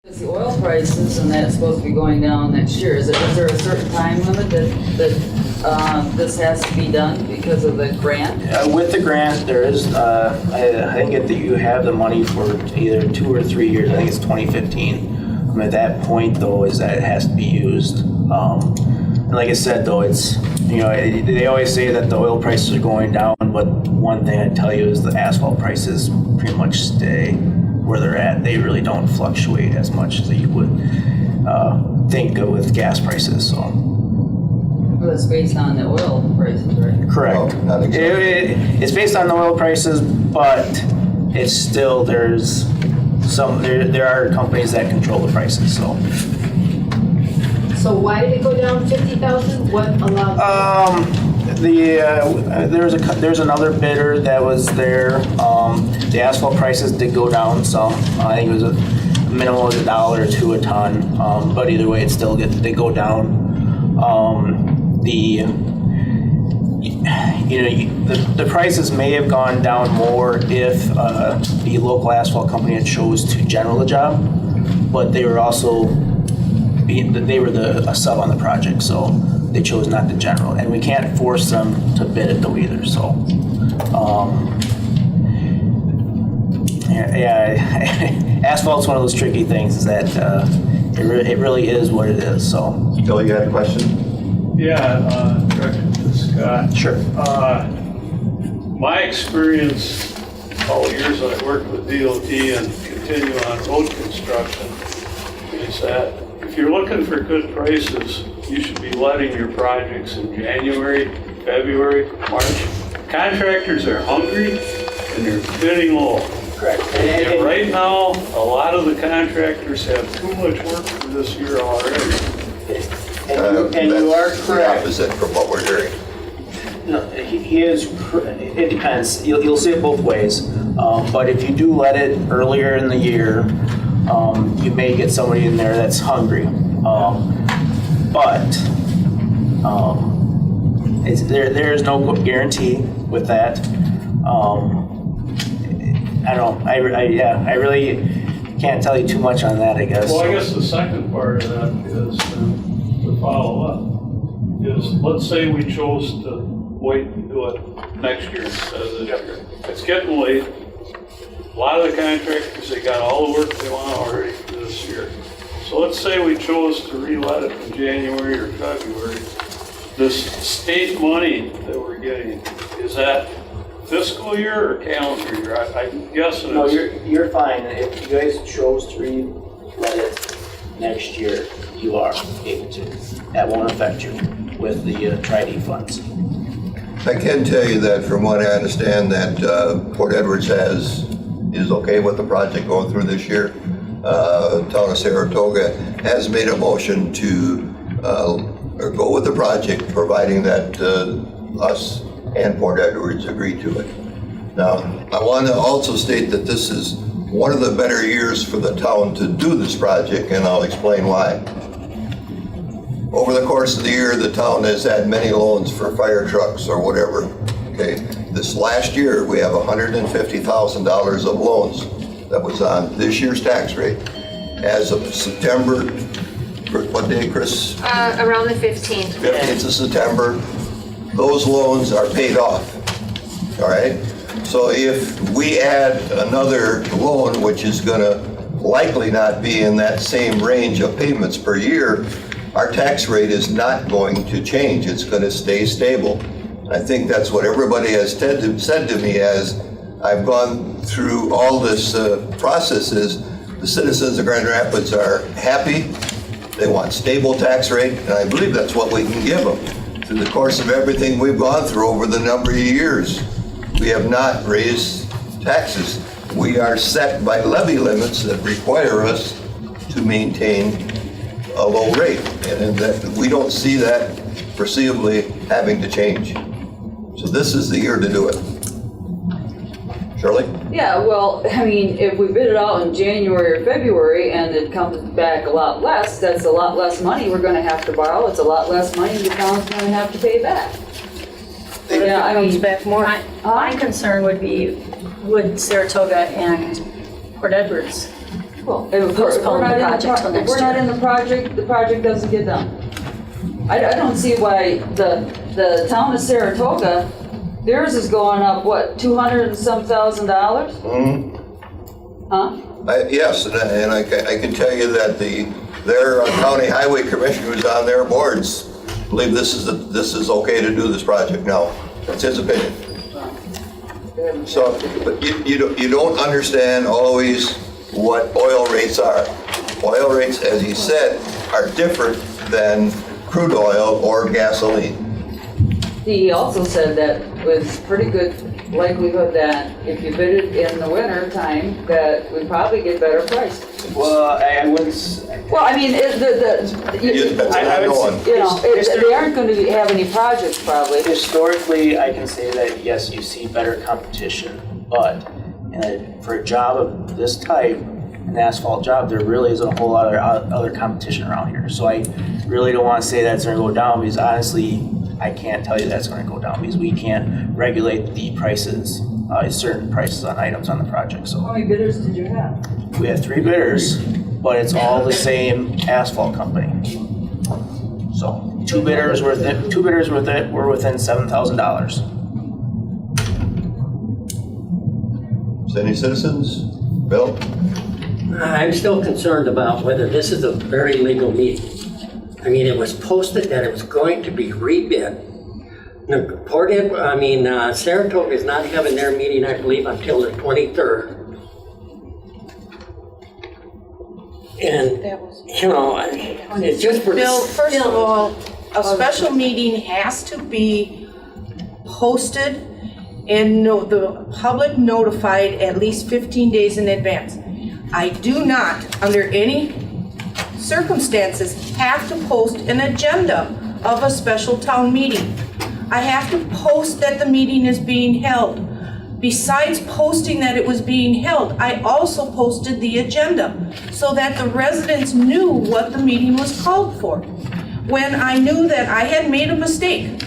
It's the oil prices, and that's supposed to be going down next year. Is there a certain time limit that this has to be done because of the grant? With the grant, there is, I think that you have the money for either 2 or 3 years. I think it's 2015. At that point, though, is that it has to be used. And like I said, though, it's, they always say that the oil prices are going down, but one thing I tell you is the asphalt prices pretty much stay where they're at. They really don't fluctuate as much as you would think of with gas prices. So. Well, it's based on the oil prices, right? Correct. No, not exactly. It's based on the oil prices, but it's still there are companies that control the prices. So why did it go down 50,000? What allowed? There's another bidder that was there. The asphalt prices did go down some. I think it was a minimum of $1 or $2 a ton. But either way, it still did go down. The prices may have gone down more if the local asphalt company had chose to general the job, but they were also a sub on the project, so they chose not to general, and we can't force them to bid it though either. So, asphalt's one of those tricky things. Is that it really is what it is. So, Bill, you had a question? Yeah, Director Scott. sure. My experience, all the years that I worked with DOT and continue on road construction, is that if you're looking for good prices, you should be letting your projects in January, February, March. Contractors are hungry and they're bidding low. Correct. And right now, a lot of the contractors have too much work for this year already. And you are That's the correct. opposite from what we're hearing. No, he is. It depends. You'll see it both ways. But if you do let it earlier in the year, you may get somebody in there that's hungry. But there is no guarantee with that. I really can't tell you too much on that, I guess. Well, I guess the second part of that is to follow up. Is let's say we chose to wait and do it next year instead of this year. It's getting late. A lot of the contractors, they got all the work they want already for this year. So let's say we chose to re-let it in January or February. This state money that we're getting, is that fiscal year or calendar year? I'm guessing No, it's... you're fine. If you guys chose to re-let it next year, you are able to. That won't affect you with the Tri-D funds. I can tell you that from what I understand that Port Edwards is okay with the project going through this year. Town of Saratoga has made a motion to go with the project, providing that us and Port Edwards agree to it. Now, I want to also state that this is one of the better years for the town to do this project, and I'll explain why. Over the course of the year, the town has had many loans for fire trucks or whatever. Okay, this last year, we have $150,000 of loans that was on this year's tax rate. As of September, what day, Chris? Around the 15th. 15th of September, those loans are paid off, all right? So if we add another loan, which is gonna likely not be in that same range of payments per year, our tax rate is not going to change. It's gonna stay stable. I think that's what everybody has said to me as I've gone through all this processes. The citizens of Grand Rapids are happy. They want stable tax rate, and I believe that's what we can give them. Through the course of everything we've gone through over the number of years, we have not raised taxes. We are set by levy limits that require us to maintain a low rate, and that we don't see that foreseeably having to change. So this is the year to do it. Shirley? Yeah, well, I mean, if we bid it out in January or February and it comes back a lot less, that's a lot less money we're gonna have to borrow. It's a lot less money the town's gonna have to pay back. Yeah, I mean, back more. My concern would be, would Saratoga and Port Edwards Well, if Postpone we're the not in project till next If we're not year. in the project doesn't get done. I don't see why the town of Saratoga, theirs is going up, what, 200 and some $1,000? Huh? Yes, and I can tell you that their county highway commissioner who's on their boards believe this is okay to do this project now. That's his opinion. So, but you don't understand always what oil rates are. Oil rates, as he said, are different than crude oil or gasoline. He also said that with pretty good likelihood that if you bid it in the winter time, that we'd probably get better price. Well, I wouldn't, Well, I mean, That's what I'm going. they aren't going to have any projects probably. historically, I can say that, yes, you see better competition, but for a job of this type, an asphalt job, there really isn't a whole lot of other competition around here. So I really don't want to say that's going to go down, because honestly, I can't tell you that's going to go down, because we can't regulate the prices, certain prices on items on the project. How So many bidders did you have? we have 3 bidders, but it's all the same asphalt company. So 2 bidders were within $7,000. Any citizens? Bill? I'm still concerned about whether this is a very legal meeting. I mean, it was posted that it was going to be rebid. Saratoga is not having their meeting, I believe, until the 23rd. And, it's just for. Bill, first of all, a special meeting has to be posted and the public notified at least 15 days in advance. I do not, under any circumstances, have to post an agenda of a special town meeting. I have to post that the meeting is being held. Besides posting that it was being held, I also posted the agenda so that the residents knew what the meeting was called for. When I knew that I had made a mistake,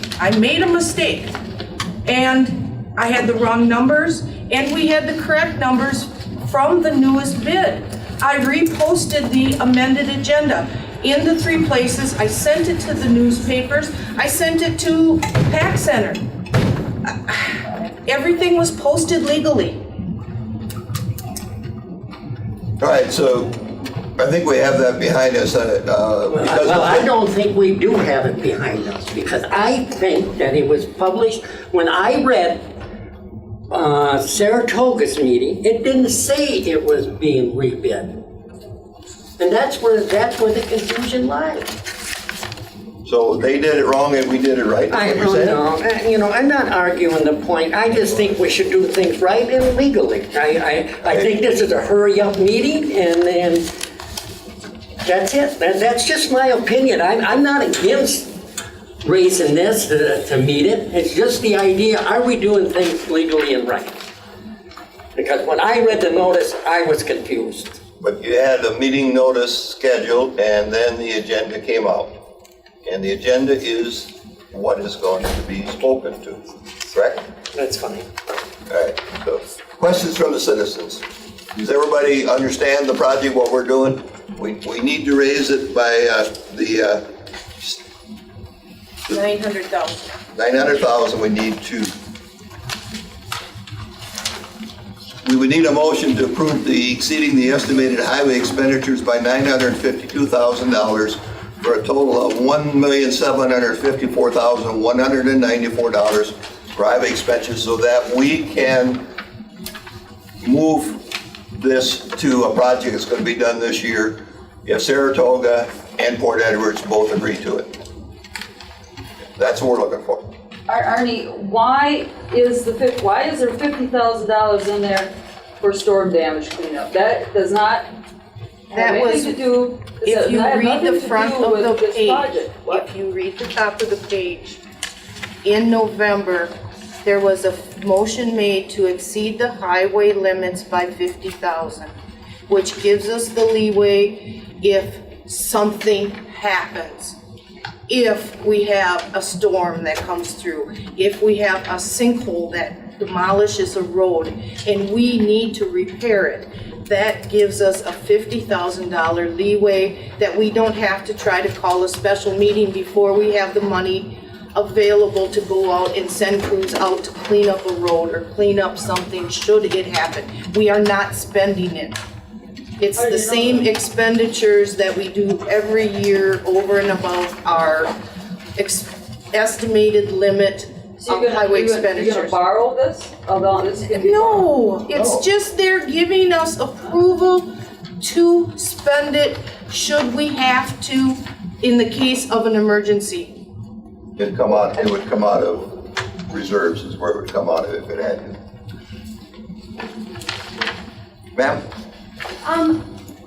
and I had the wrong numbers, and we had the correct numbers from the newest bid. I reposted the amended agenda in the 3 places. I sent it to the newspapers. I sent it to PAC Center. Everything was posted legally. All right, so I think we have that behind us. Well, I don't think we do have it behind us, because I think that it was published, when I read Saratoga's meeting, it didn't say it was being rebid. And that's where the confusion lies. So they did it wrong and we did it right. I is what you're don't saying? know. I'm not arguing the point. I just think we should do things right and legally. I think this is a hurry-up meeting, and that's it. That's just my opinion. I'm not against raising this to meet it. It's just the idea, are we doing things legally and right? Because when I read the notice, I was confused. But you had a meeting notice scheduled and then the agenda came out. And the agenda is what is going to be spoken to, correct? That's fine. All right, so questions from the citizens. Does everybody understand the project, what we're doing? We need to raise it by the 900,000. 900,000. We would need a motion to approve the exceeding the estimated highway expenditures by $952,000 for a total of $1,754,194 for highway expenses, so that we can move this to a project that's going to be done this year if Saratoga and Port Edwards both agree to it. That's what we're looking for. Arnie, why is there $50,000 in there for storm damage cleanup? That does not have That was, anything to do. if you that had read nothing the to front do of with the this project. page, What? if you read the top of the page, in November, there was a motion made to exceed the highway limits by 50,000, which gives us the leeway if something happens. If we have a storm that comes through, if we have a sinkhole that demolishes a road and we need to repair it, that gives us a $50,000 leeway that we don't have to try to call a special meeting before we have the money available to go out and send crews out to clean up a road or clean up something should it happen. We are not spending it. It's the same expenditures that we do every year over and above our estimated limit So of highway you're gonna expenditures. borrow this? Although this can be. No, it's just they're giving us approval to spend it should we have to in the case of an emergency. It would come out of reserves is where it would come out of if it had to. Ma'am?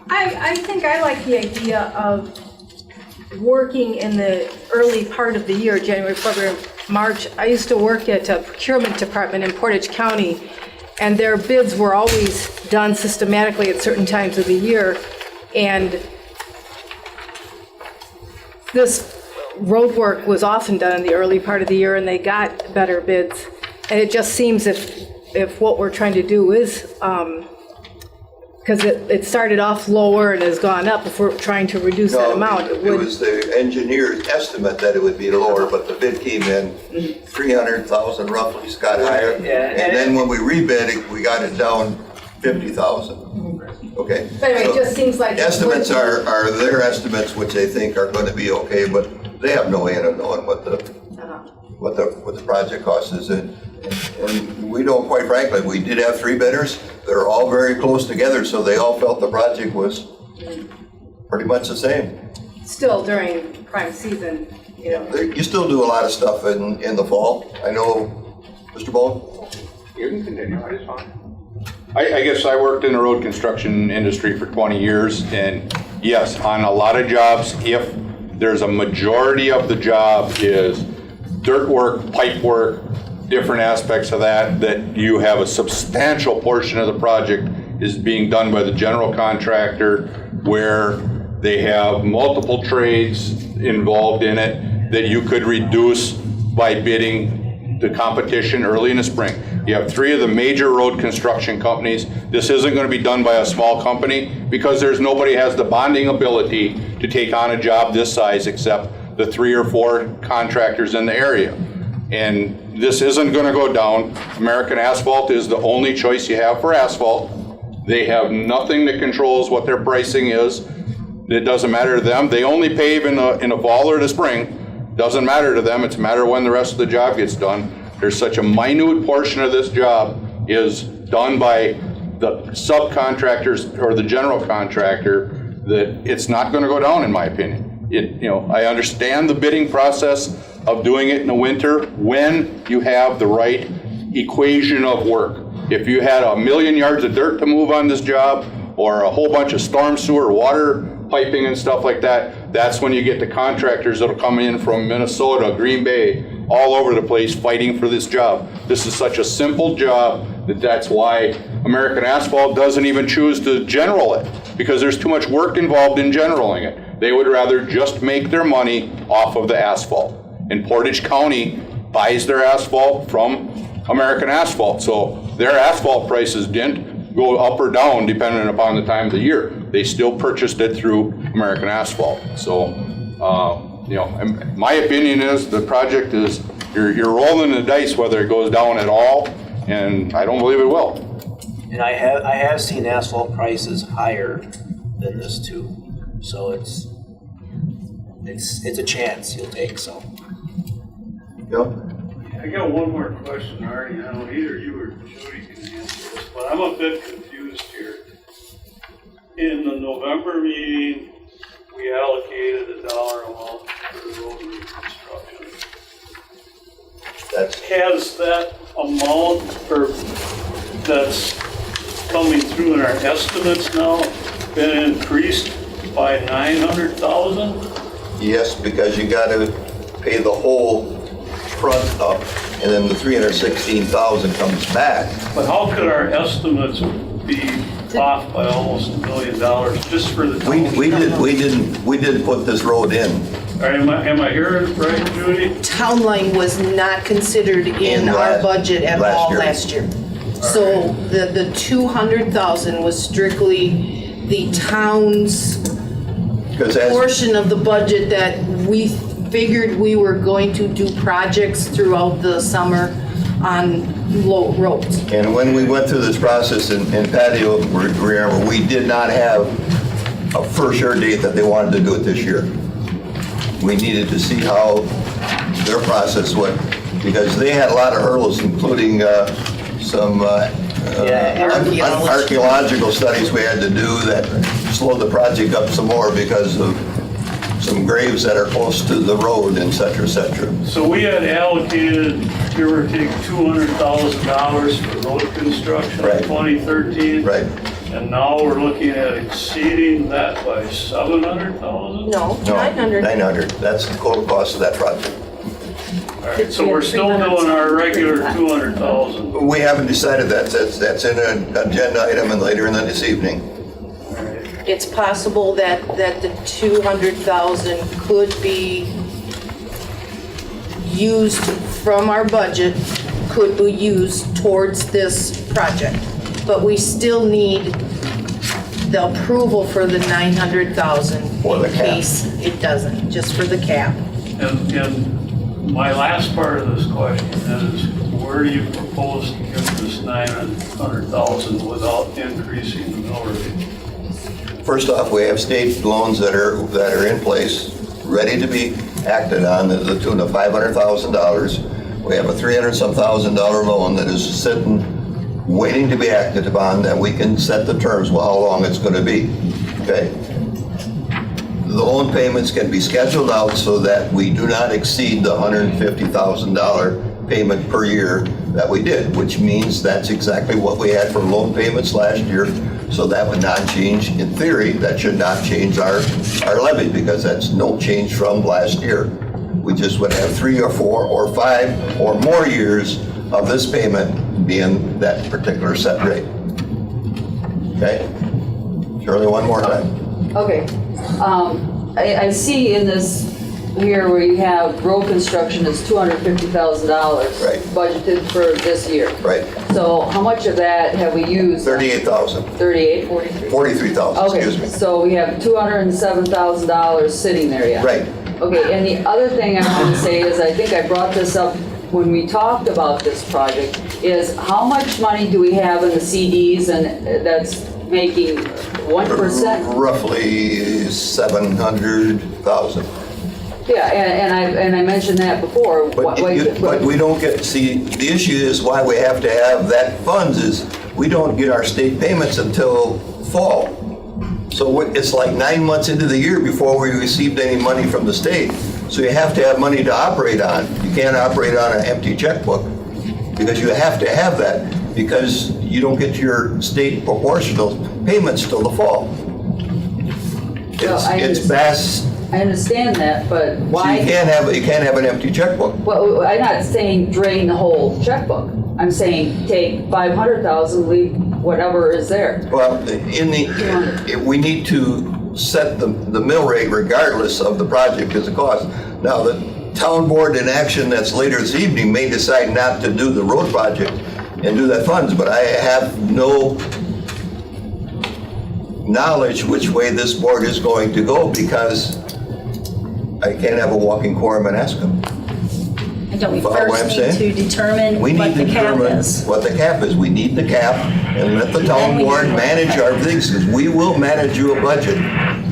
I think I like the idea of working in the early part of the year, January, February, March. I used to work at a procurement department in Portage County, and their bids were always done systematically at certain times of the year. And this road work was often done in the early part of the year, and they got better bids. And it just seems if what we're trying to do is, because it started off lower and has gone up, if we're trying to reduce that amount, it It would. was the engineer's estimate that it would be lower, but the bid came in 300,000 roughly, Scott, higher. Yeah, And then when we rebid it, we got it down 50,000. Okay. But anyway, it So just seems like. estimates are their estimates, which they think are going to be okay, but they have no way of knowing what the project cost is. And we don't, quite frankly, we did have three bidders. They're all very close together, so they all felt the project was pretty much the same. Still during prime season, you know. You still do a lot of stuff in the fall. I know, Mr. Bowen? You can continue, I just want. I guess I worked in the road construction industry for 20 years, and yes, on a lot of jobs, if there's a majority of the job is dirt work, pipe work, different aspects of that you have a substantial portion of the project is being done by the general contractor, where they have multiple trades involved in it that you could reduce by bidding the competition early in the spring. You have three of the major road construction companies. This isn't going to be done by a small company because there's nobody has the bonding ability to take on a job this size except the 3 or 4 contractors in the area. And this isn't going to go down. American Asphalt is the only choice you have for asphalt. They have nothing that controls what their pricing is. It doesn't matter to them. They only pave in the fall or the spring. Doesn't matter to them. It's a matter when the rest of the job gets done. There's such a minute portion of this job is done by the subcontractors or the general contractor that it's not going to go down, in my opinion. I understand the bidding process of doing it in the winter when you have the right equation of work. If you had 1 million yards of dirt to move on this job, or a whole bunch of storm sewer, water piping and stuff like that, that's when you get the contractors that'll come in from Minnesota, Green Bay, all over the place fighting for this job. This is such a simple job that's why American Asphalt doesn't even choose to general it, because there's too much work involved in generaling it. They would rather just make their money off of the asphalt. And Portage County buys their asphalt from American Asphalt, so their asphalt prices didn't go up or down depending upon the time of the year. They still purchased it through American Asphalt. So, my opinion is the project is, you're rolling the dice whether it goes down at all, and I don't believe it will. And I have seen asphalt prices higher than this too. So it's a chance you'll take, so. Yeah. I got one more question, Artie. I don't know, either you or Jody can answer this, but I'm a bit confused here. In the November meeting, we allocated a dollar amount for the road reconstruction. Has that amount that's coming through in our estimates now been increased by 900,000? Yes, because you got to pay the whole front up, and then the 316,000 comes back. But how could our estimates be off by almost $1 million just for the town? We didn't put this road in. Am I hearing it right, Judy? Town line was not considered in our last- budget at last all year. last year. So the 200,000 was strictly the town's Because as, portion of the budget that we figured we were going to do projects throughout the summer on low roads. and when we went through this process in patio, remember, we did not have a for sure date that they wanted to do it this year. We needed to see how their process went, because they had a lot of hurdles, including some archaeological studies we had to do that slowed the project up some more because of some graves that are close to the road, et cetera, et cetera. So we had allocated, give or take, $200,000 for road construction in Right. 2013. Right? And now we're looking at exceeding that by 700,000? No, No, 900. 900, that's the total cost of that project. All right, so we're still doing our regular 200,000. We haven't decided that, that's in an agenda item and later in this evening. It's possible that the 200,000 could be used from our budget, could be used towards this project. But we still need the approval for the 900,000 For the in cap. case it doesn't, just for the cap. And my last part of this question is, where do you propose to get this 900,000 without increasing the mill rate? First off, we have state loans that are in place, ready to be acted on, to the tune of $500,000. We have a $300,000 loan that is sitting, waiting to be acted upon, that we can set the terms, well, how long it's gonna be, okay? The loan payments can be scheduled out so that we do not exceed the $150,000 payment per year that we did, which means that's exactly what we had for loan payments last year. So that would not change, in theory, that should not change our levy, because that's no change from last year. We just would have 3 or 4 or 5 or more years of this payment being that particular set rate. Okay? Shirley, one more time. Okay, I see in this here where you have road construction is $250,000. Right. Budgeted for this year. Right. So how much of that have we used? 38,000, 38, 43? 43,000, excuse me. Okay, so we have $207,000 sitting there yet. Right. Okay, and the other thing I want to say is, I think I brought this up when we talked about this project, is how much money do we have in the CDs, and that's making 1%? Roughly 700,000. Yeah, and I mentioned that before. But we don't get, see, the issue is why we have to have that funds is, we don't get our state payments until fall. So it's like 9 months into the year before we received any money from the state. So you have to have money to operate on. You can't operate on an empty checkbook, because you have to have that, because you don't get your state proportional payments till the fall. It's vast. I understand that, but So why? you can't have an empty checkbook. Well, I'm not saying drain the whole checkbook. I'm saying take 500,000, leave whatever is there. Well, we need to set the mill rate regardless of the project as a cost. Now, the town board in action that's later this evening may decide not to do the road project and do that funds, but I have no knowledge which way this board is going to go, because I can't have a walking quorum and ask them. And don't we Follow what I'm first need to saying? determine We what need to the cap determine is? what the cap is. We need the cap, and let the town Then we board need- manage our things, because we will manage you a budget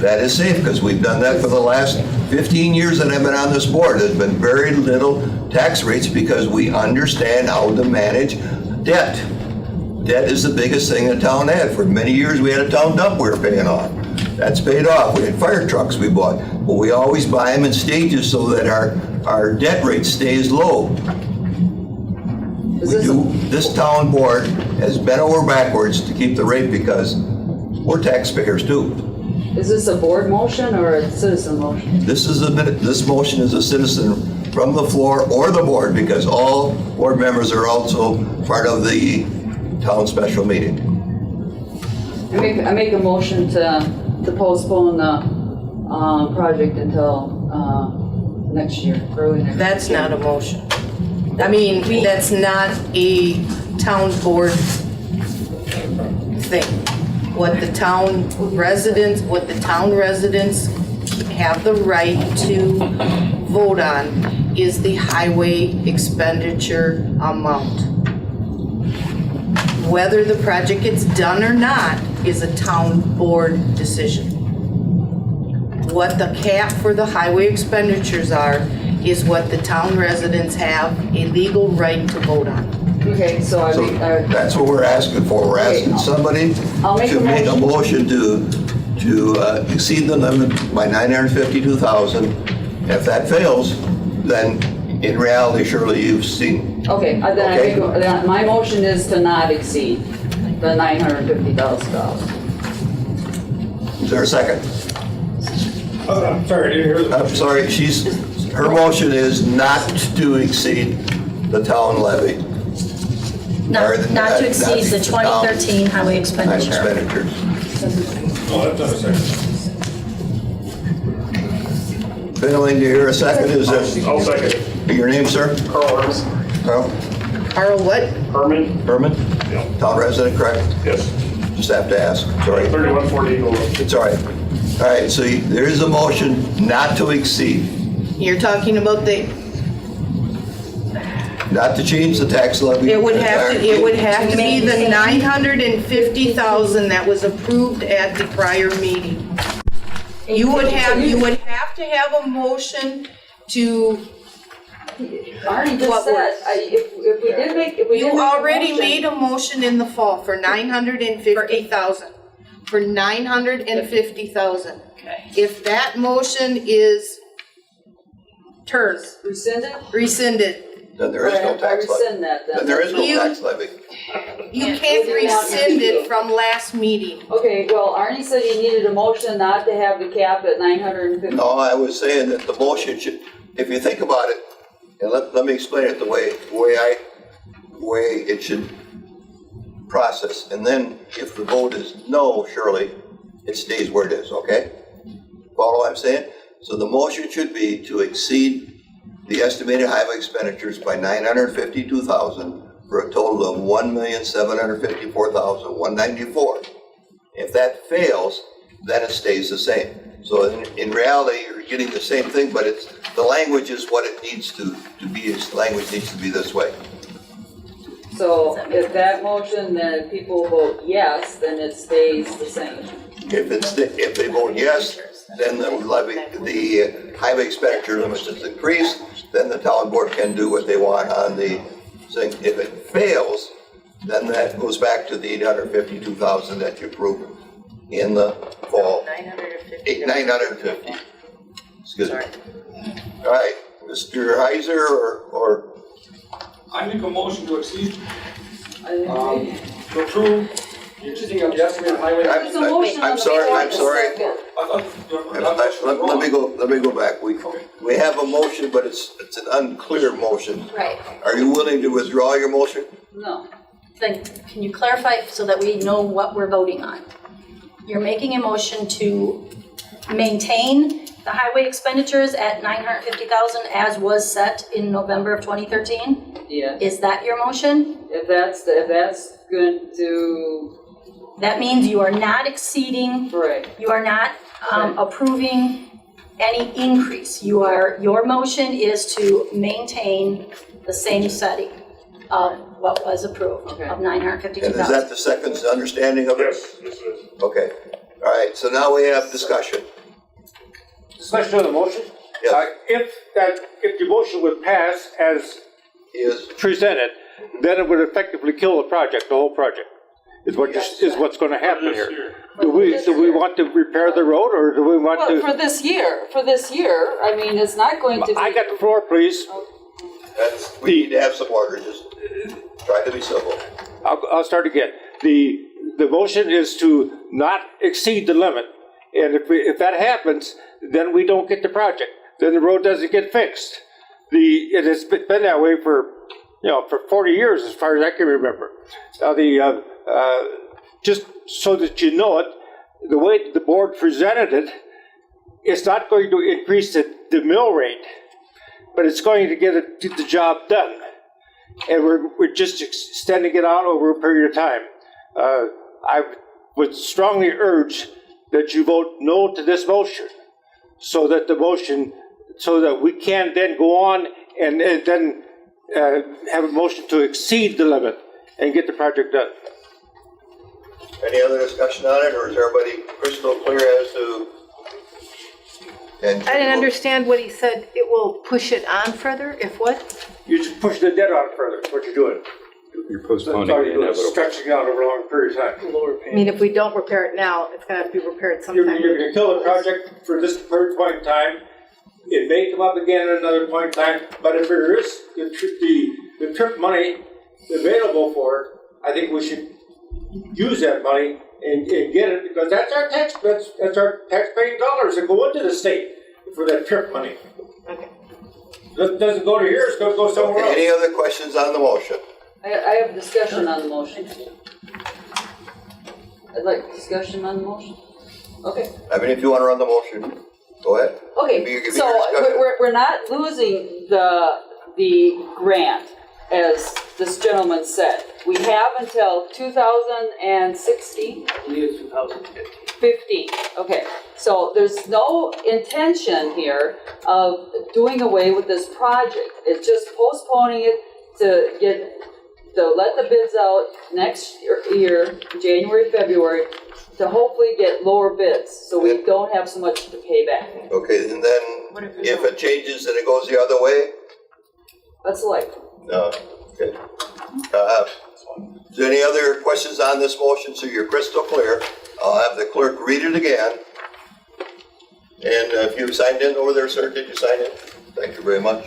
that is safe, because we've done that for the last 15 years that I've been on this board. There's been very little tax rates because we understand how to manage debt. Debt is the biggest thing the town had. For many years, we had a town dump we were paying on. That's paid off. We had fire trucks we bought, but we always buy them in stages so that our debt rate stays low. This town board has bent over backwards to keep the rate, because we're taxpayers too. Is this a board motion or a citizen motion? This motion is a citizen from the floor or the board, because all board members are also part of the town special meeting. I make a motion to postpone the project until next year, early next year. That's not a motion. I mean, that's not a town board thing. What the town residents have the right to vote on is the highway expenditure amount. Whether the project gets done or not is a town board decision. What the cap for the highway expenditures are is what the town residents have a legal right to vote on. Okay, so I So mean, that's what we're asking for. We're asking somebody I'll make to a make a motion. motion to exceed the limit by 952,000. If that fails, then in reality, surely you've seen. okay, then I Okay. make, then my motion is to not exceed the $950,000. Is there a second? I'm sorry, I didn't hear the. I'm sorry, her motion is not to exceed the town levy. Or Not to exceed the 2013 highway expenditure. expenditures. Oh, that's not a second. Failing to hear a second, is I'll second. your name, sir? Carl Herman. Carl? Carl, what? Herman? Herman? Yeah. Town resident, correct? Yes. Just have to ask, sorry. 3140 Eagle Road. It's all right. All right, so there is a motion not to exceed, You're talking about not to change the tax levy. it would have to be the 950,000 that was approved at the prior meeting. You would have to have a motion to, Arnie just What said, works? if we did make, if we did you make a already motion- made a motion in the fall for 950,000. For 950,000. Okay. If that motion is turned, rescinded, Then there is no tax I levy. rescind that then. Then there is no You- tax levy. you can't rescind it from last meeting. Okay, well, Arnie said he needed a motion not to have the cap at 950. No, I was saying that the motion should, if you think about it, and let me explain it the way it should process. And then if the vote is no, surely it stays where it is, okay? Follow what I'm saying? So the motion should be to exceed the estimated highway expenditures by 952,000 for a total of 1,754,194. If that fails, then it stays the same. So in reality, you're getting the same thing, but the language is what it needs to be. The language needs to be this way. So if that motion, then if people vote yes, then it stays the same. If they vote yes, then the highway expenditure limit is increased, then the town board can do what they want on the thing. If it fails, then that goes back to the 852,000 that you approved in the fall. 950. Excuse me. All right, Mr. Heiser or I make a motion to exceed, I- to approve the exceeding of the estimated highway. There's a motion on I'm the sorry, floor I'm to sorry. second. Let me go back. We have a motion, but it's an unclear motion. Right. Are you willing to withdraw your motion? No. Then can you clarify so that we know what we're voting on? You're making a motion to maintain the highway expenditures at 950,000 as was set in November of 2013? Yeah, Is that your motion? if that's good to, That means you are not exceeding, right, you are not approving any increase. Your motion is to maintain the same setting of what was approved, Okay. of And is 952,000. that the second's understanding of it? Yes, yes it is. Okay. All right, so now we have discussion. Discussion on the motion? Yeah. If the motion would pass as Is, presented, then it would effectively kill the project, the whole project, is what's gonna happen This here. year. Do we want to repair the road, or do we want well, to? for this year, I mean, it's not going to be. I got the floor, please. we need to have some order, just try to be civil. I'll start again. The motion is to not exceed the limit, and if that happens, then we don't get the project. Then the road doesn't get fixed. It has been that way for 40 years, as far as I can remember. Now just so that you know it, the way the board presented it, it's not going to increase the mill rate, but it's going to get the job done. and we're just extending it out over a period of time. I would strongly urge that you vote no to this motion, so that we can then go on and then have a motion to exceed the limit and get the project done. Any other discussion on it, or is everybody crystal clear as to? I didn't understand what he said. It will push it on further, if what? You're just pushing the debt on further, that's what you're doing. You're That's postponing all the you're doing, inevitable. stretching it out over a long period of time. I mean, if we don't repair it now, it's gonna have to be repaired You're sometime. gonna kill the project for this current point in time. It may come up again at another point in time, but if there is the TRIP money available for it, I think we should use that money and get it, because that's our taxpaying dollars that go into the state for that TRIP money. Okay. It doesn't go to here, it's gonna go somewhere Okay, any else. other questions on the motion? I have discussion on the motion. I'd like discussion on the motion. Okay. I mean, if you want to run the motion, go ahead. Give me Okay, your so discussion. we're not losing the grant, as this gentleman said. We have until 2016? I believe it's 2015. 15, okay. So there's no intention here of doing away with this project. It's just postponing it to let the bids out next year, January, February, to hopefully get lower bids, so we don't have so much to pay back. Okay, and then if it changes and it goes the other way? That's life. No, okay. Is there any other questions on this motion, so you're crystal clear? I'll have the clerk read it again. And if you signed in over there, sir, did you sign in? Thank you very much.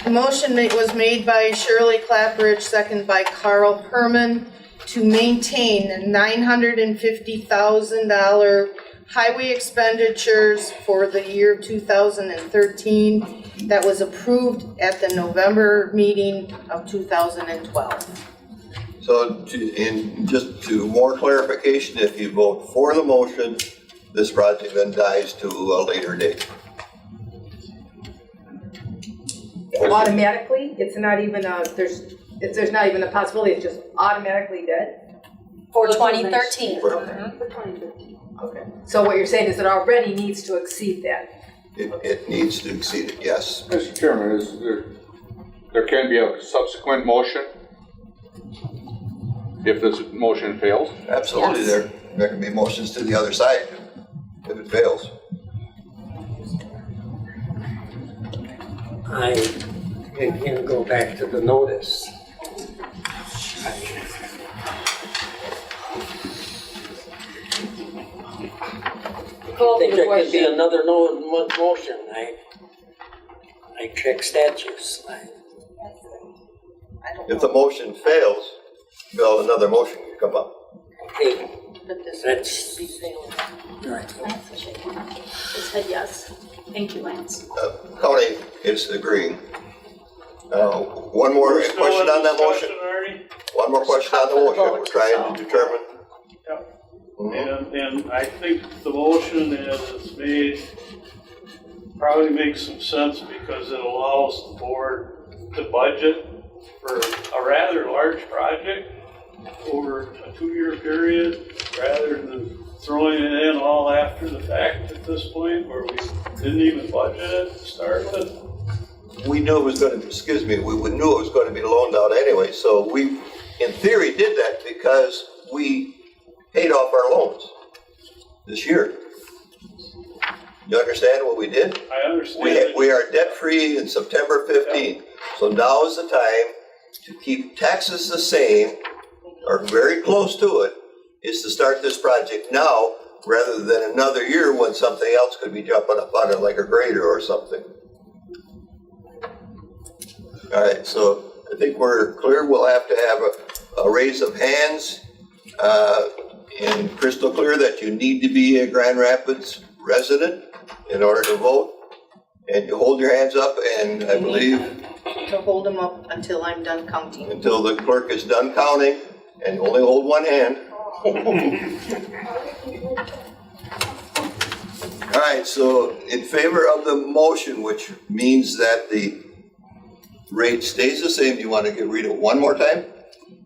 The motion was made by Shirley Clapperidge, second by Carl Herman, to maintain $950,000 highway expenditures for the year 2013 that was approved at the November meeting of 2012. So just to more clarification, if you vote for the motion, this project then dies to a later date. Automatically, it's not even there's not even a possibility, it's just automatically dead? For 2013. Okay. So what you're saying is it already needs to exceed that? It needs to exceed it, yes. Mr. Chairman, there can be a subsequent motion if this motion fails? Absolutely, Yes. there can be motions to the other side if it fails. I can go back to the notice. Call I think for the there could be question. another motion. I check statutes. If the motion fails, well, another motion can come up. Okay, But this that's, be failed. right. It said yes. Thank you, Lance. County is agreeing. One more We're still question in on that motion? discussion, Artie? One more question on the motion, we're trying to determine. And I think the motion as it's made probably makes some sense because it allows the board to budget for a rather large project over a 2-year period, rather than throwing it in all after the fact at this point where we didn't even budget it to start with. We knew it was going to, we knew it was going to be loaned out anyway, so we, in theory, did that because we paid off our loans this year. You understand what we did? I understand. We are debt-free in September 15th, so now is the time to keep taxes the same, or very close to it, is to start this project now, rather than another year when something else could be jumping up on it, like a grader or something. All right, so I think we're clear. We'll have to have a raise of hands, and crystal clear that you need to be a Grand Rapids resident in order to vote. And you hold your hands up, and I believe To hold them up until I'm done counting. until the clerk is done counting, and only hold one hand. All right, so in favor of the motion, which means that the rate stays the same. Do you want to read it one more time?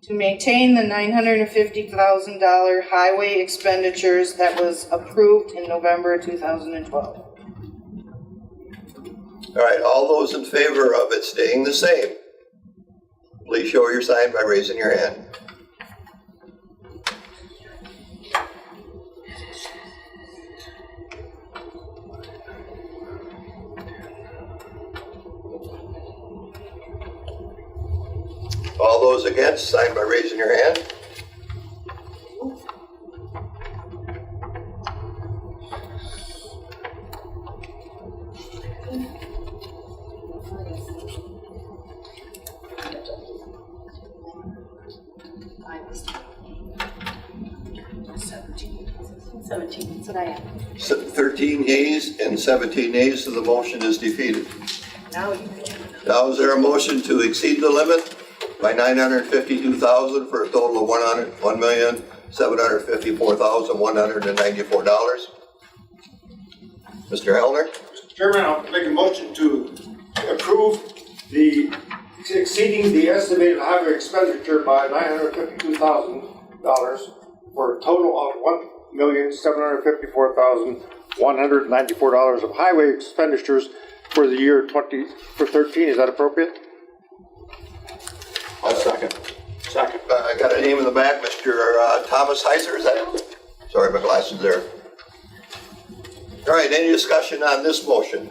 To maintain the $950,000 highway expenditures that was approved in November 2012. All right, all those in favor of it staying the same, please show your sign by raising your hand. All those against, sign by raising your hand. Seventeen, that's what I have. 13 yeas and 17 nays, so the motion is defeated. Now you can. Now is there a motion to exceed the limit by $952,000 for a total of $1,754,194? Mr. Hellner? Mr. Chairman, I'll make a motion to approve the exceeding the estimated highway expenditure by $952,000 for a total of $1,754,194 of highway expenditures for the year 2013. Is that appropriate? I'll second. Second. I got a name in the back, Mr. Thomas Heiser, is that it? Sorry, my glasses there. All right, any discussion on this motion?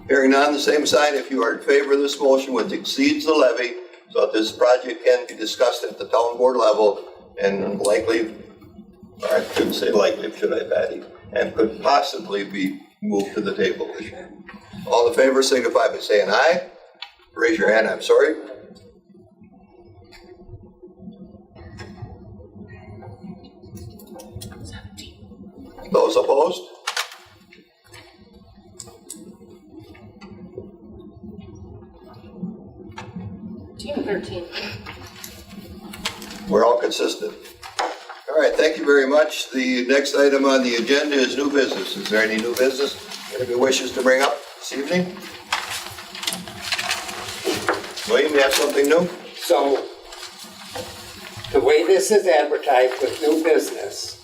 Hearing none, the same sign if you are in favor of this motion, which exceeds the levy, so that this project can be discussed at the town board level and likely, or I shouldn't say likely, should I, Patty, and could possibly be moved to the table this year. All in favor signify by saying aye. Raise your hand, I'm sorry. Those opposed? Team 13. We're all consistent. All right, thank you very much. The next item on the agenda is new business. Is there any new business anybody wishes to bring up this evening? William, you have something new? So, the way this is advertised with new business,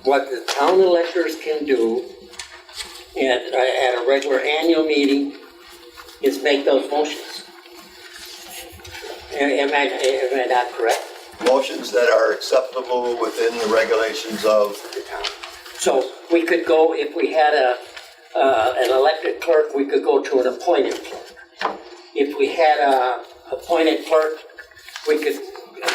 what the town electors can do at a regular annual meeting is make those motions. Am I not correct? Motions that are acceptable within the regulations of The town. So we could go, if we had an elected clerk, we could go to an appointed clerk. If we had a appointed clerk, we could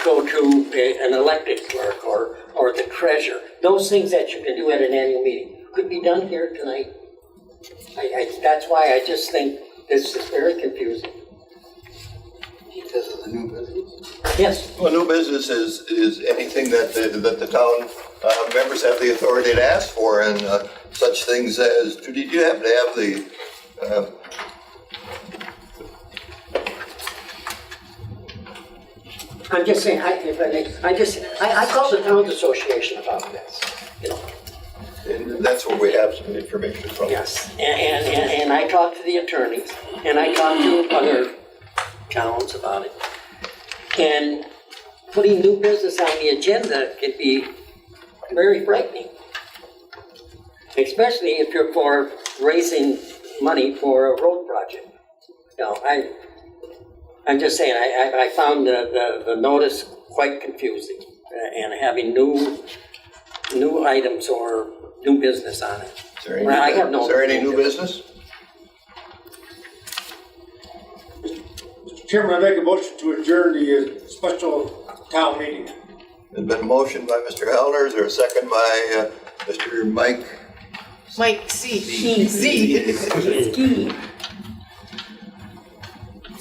go to an elected clerk or the treasurer. Those things that you can do at an annual meeting could be done here tonight. That's why I just think this is very confusing. because of the new business. Yes. Well, new business is anything that the town members have the authority to ask for, and such things as, did you happen to have the I'm just saying, I called the Towns Association about this, you know. and that's where we have some information from. Yes, and I talked to the attorneys, and I talked to other towns about it. And putting new business on the agenda can be very frightening. Especially if you're for raising money for a road project. You know, I'm just saying, I found the notice quite confusing, and having new items or new business on it. Is there any, Well, I have no- is there any new business? Mr. Chairman, I make a motion to adjourn the special town meeting. There's been a motion by Mr. Hellner. Is there a second by Mr. Mike? Mike C. Z.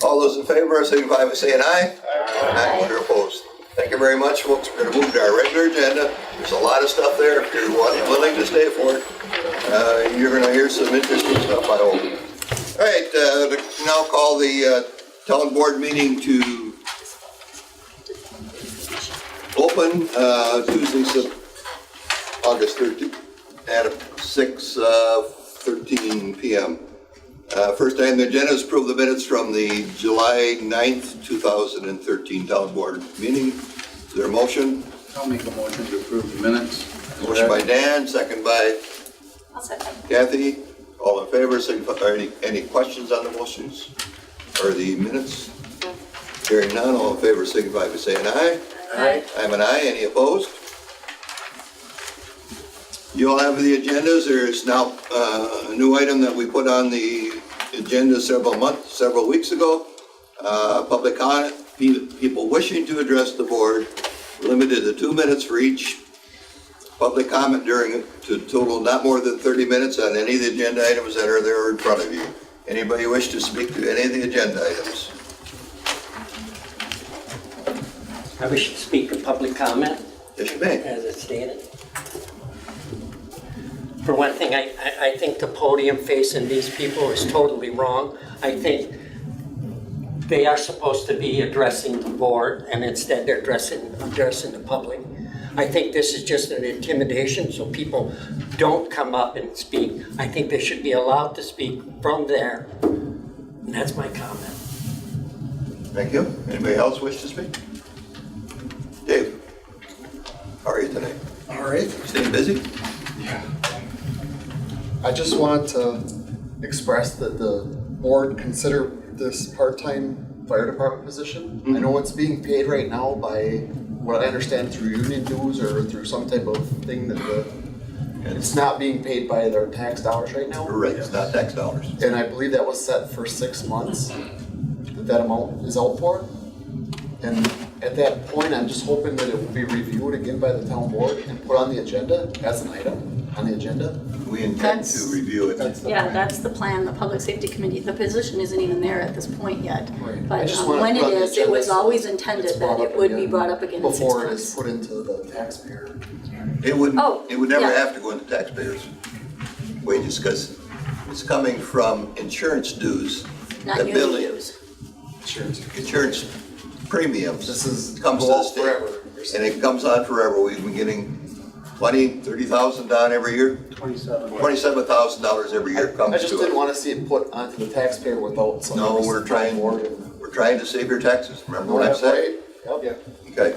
All those in favor, signify by saying aye. Aye. Those are opposed. Thank you very much, folks. We're going to move to our regular agenda. There's a lot of stuff there. If you're willing to stay for it, you're going to hear some interesting stuff, I hope. All right, now call the town board meeting to open Tuesday, August 13th at 6:13 p.m. First item on the agenda is approve the minutes from the July 9th, 2013 Town Board meeting. Is there a motion? I'll make a motion to approve the minutes. Motion by Dan, second by I'll second. Kathy. All in favor, signify, or any questions on the motions or the minutes? Hearing none, all in favor, signify by saying aye. Aye. I'm an aye. Any opposed? You all have the agendas. There's now a new item that we put on the agenda several weeks ago. Public comment, people wishing to address the board, limited to 2 minutes for each. Public comment to total not more than 30 minutes on any of the agenda items that are there in front of you. Anybody wish to speak to any of the agenda items? I wish to speak to public comment, Yes, you may. as it's stated. For one thing, I think the podium facing these people is totally wrong. I think they are supposed to be addressing the board, and instead they're addressing the public. I think this is just an intimidation, so people don't come up and speak. I think they should be allowed to speak from there, and that's my comment. Thank you. Anybody else wish to speak? Dave, how are you tonight? All right. Staying busy? Yeah. I just wanted to express that the board consider this part-time fire department position. I know it's being paid right now by what I understand through union dues or through some type of thing that it's not being paid by their tax dollars right now. Right, it's not tax dollars. And I believe that was set for 6 months, that amount is out for. And at that point, I'm just hoping that it will be reviewed again by the town board and put on the agenda as an item on the agenda. We intend to review it. Yeah, that's the plan, the public safety committee, the position isn't even there at this point yet. Right. I But just wanted when to it put on the is, it was agenda so always it's intended brought that up it would be again brought up again in 6 before it months. is put into the taxpayer. It wouldn't, Oh, it would never yeah. have to go into taxpayers' wages because it's coming from insurance dues. Not the union billing. dues. Insurance premiums. This is comes to go the on state. forever. And it comes on forever. We've been getting 30,000 down every year. $27,000 every year I comes just to didn't it. want to see it put onto the taxpayer without some. No, we're trying to save your taxes. Remember what I said? Yep. Okay.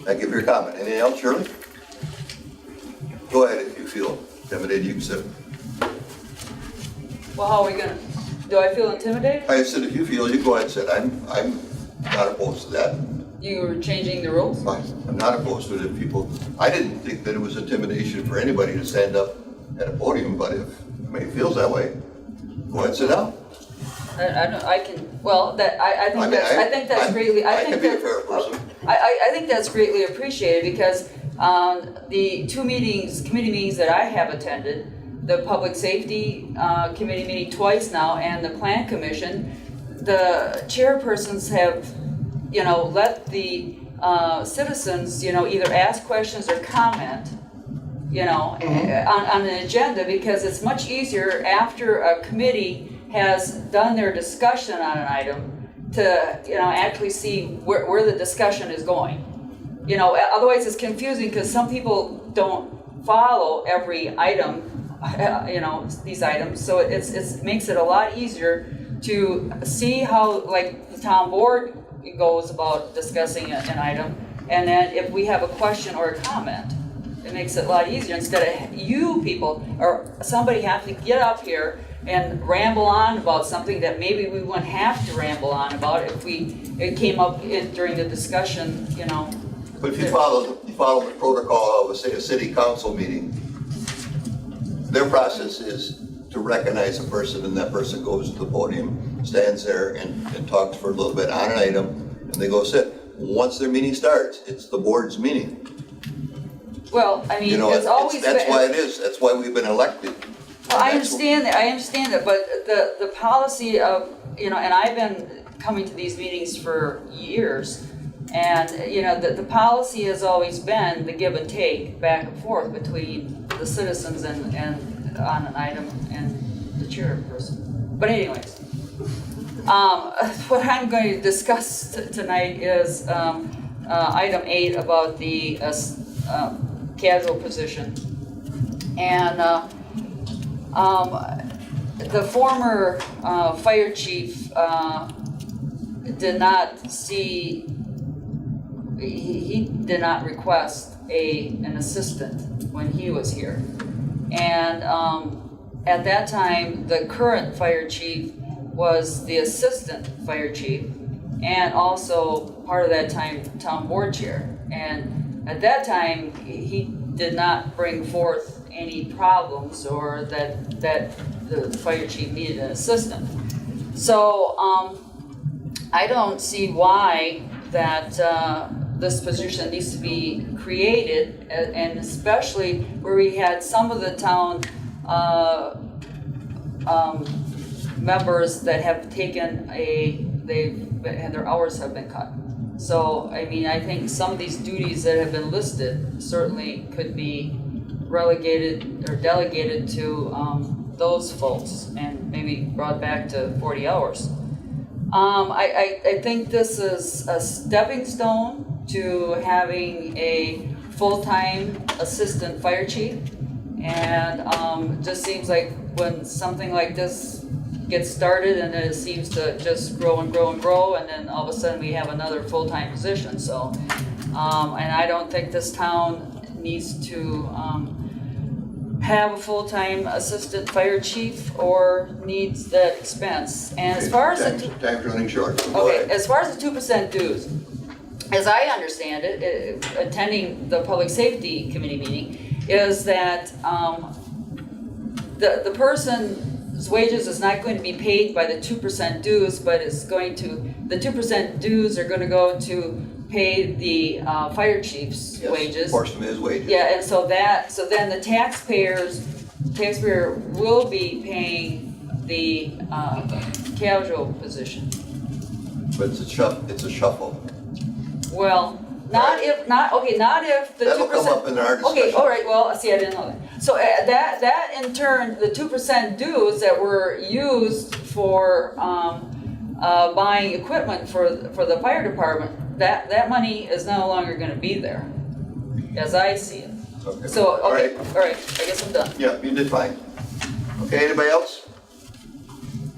Thank you for your comment. Anything else, Shirley? Go ahead if you feel intimidated, you can sit. Well, how are we gonna, do I feel intimidated? I said, if you feel, you go ahead and sit. I'm not opposed to that. You were changing the rules? I'm not opposed to it if people, I didn't think that it was intimidation for anybody to stand up at a podium, but if anybody feels that way, go ahead and sit down. I can, well, that, I I mean, think that's greatly, I can think be a that, fair person. I think that's greatly appreciated because, the two committee meetings that I have attended, the public safety, committee meeting twice now and the plan commission, the chairpersons have, let the, citizens, either ask questions or comment, on an agenda because it's much easier after a committee has done their discussion on an item to, actually see where the discussion is going. Otherwise it's confusing because some people don't follow every item, these items. So it makes it a lot easier to see how, like, the town board goes about discussing an item. And then if we have a question or a comment, it makes it a lot easier instead of you people or somebody have to get up here and ramble on about something that maybe we wouldn't have to ramble on about if it came up during the discussion, But if you follow the protocol of, say, a city council meeting, their process is to recognize a person and that person goes to the podium, stands there and talks for a little bit on an item, and they go sit. Once their meeting starts, it's the board's meeting. well, I mean, it's always. That's why it is, that's why we've been elected. Well, I understand that, but the policy of, and I've been coming to these meetings for years, and, the policy has always been the give and take back and forth between the citizens and on an item and the chairperson. But anyways, what I'm going to discuss tonight is item 8 about the casual position. And the former fire chief did not see, he did not request an assistant when he was here. And at that time, the current fire chief was the assistant fire chief and also part of that time town board chair. And at that time, he did not bring forth any problems or that the fire chief needed an assistant. So I don't see why that this position needs to be created, and especially where we had some of the town members that have taken their hours have been cut. So, I mean, I think some of these duties that have been listed certainly could be relegated or delegated to those folks and maybe brought back to 40 hours. I think this is a stepping stone to having a full-time assistant fire chief. And it just seems like when something like this gets started and then it seems to just grow and grow and grow, and then all of a sudden we have another full-time position. So, and I don't think this town needs to have a full-time assistant fire chief or needs that expense. And as far as time's running short. Go okay, ahead. as far as the 2% dues, as I understand it, attending the public safety committee meeting, is that the person's wages is not going to be paid by the 2% dues, but it's going to, the 2% dues are going to go to pay the fire chief's wages. Portion of his wages. Yeah, and so then the taxpayer will be paying the casual position. But it's a shuffle. Well, not if the 2%. That'll come up in our discussion. Okay, all right, well, see, I didn't know that. So that in turn, the 2% dues that were used for buying equipment for the fire department, that money is no longer gonna be there, as I see it. Okay. So, All okay, right. all right, I guess I'm done. Yeah, you did fine. Okay, anybody else?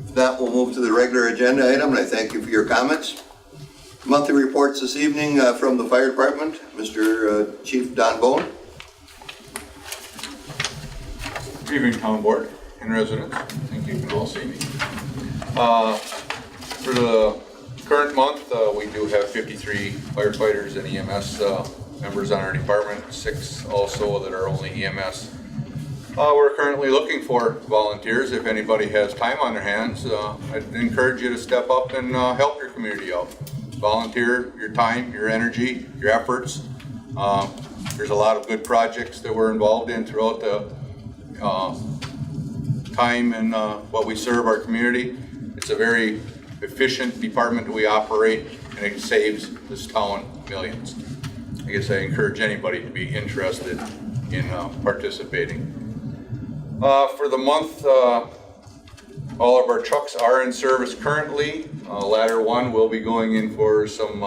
If not, we'll move to the regular agenda item, and I thank you for your comments. Monthly reports this evening from the fire department, Mr. Chief Don Bone. Good evening, town board and residents. I think you can all see me. For the current month, we do have 53 firefighters and EMS members on our department, 6 also that are only EMS. We're currently looking for volunteers. If anybody has time on their hands, I'd encourage you to step up and help your community out. Volunteer your time, your energy, your efforts. There's a lot of good projects that we're involved in throughout the time and what we serve our community. It's a very efficient department that we operate, and it saves this town millions. I guess I encourage anybody to be interested in participating. For the month, all of our trucks are in service currently. Ladder 1 will be going in for some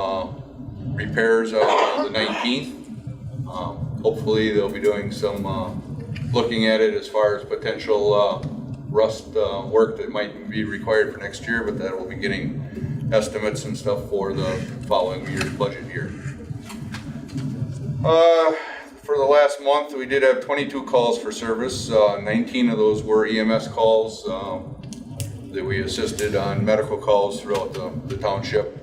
repairs on the 19th. Hopefully they'll be doing some looking at it as far as potential rust work that might be required for next year, but that will be getting estimates and stuff for the following year's budget year. For the last month, we did have 22 calls for service. 19 of those were EMS calls that we assisted on medical calls throughout the township.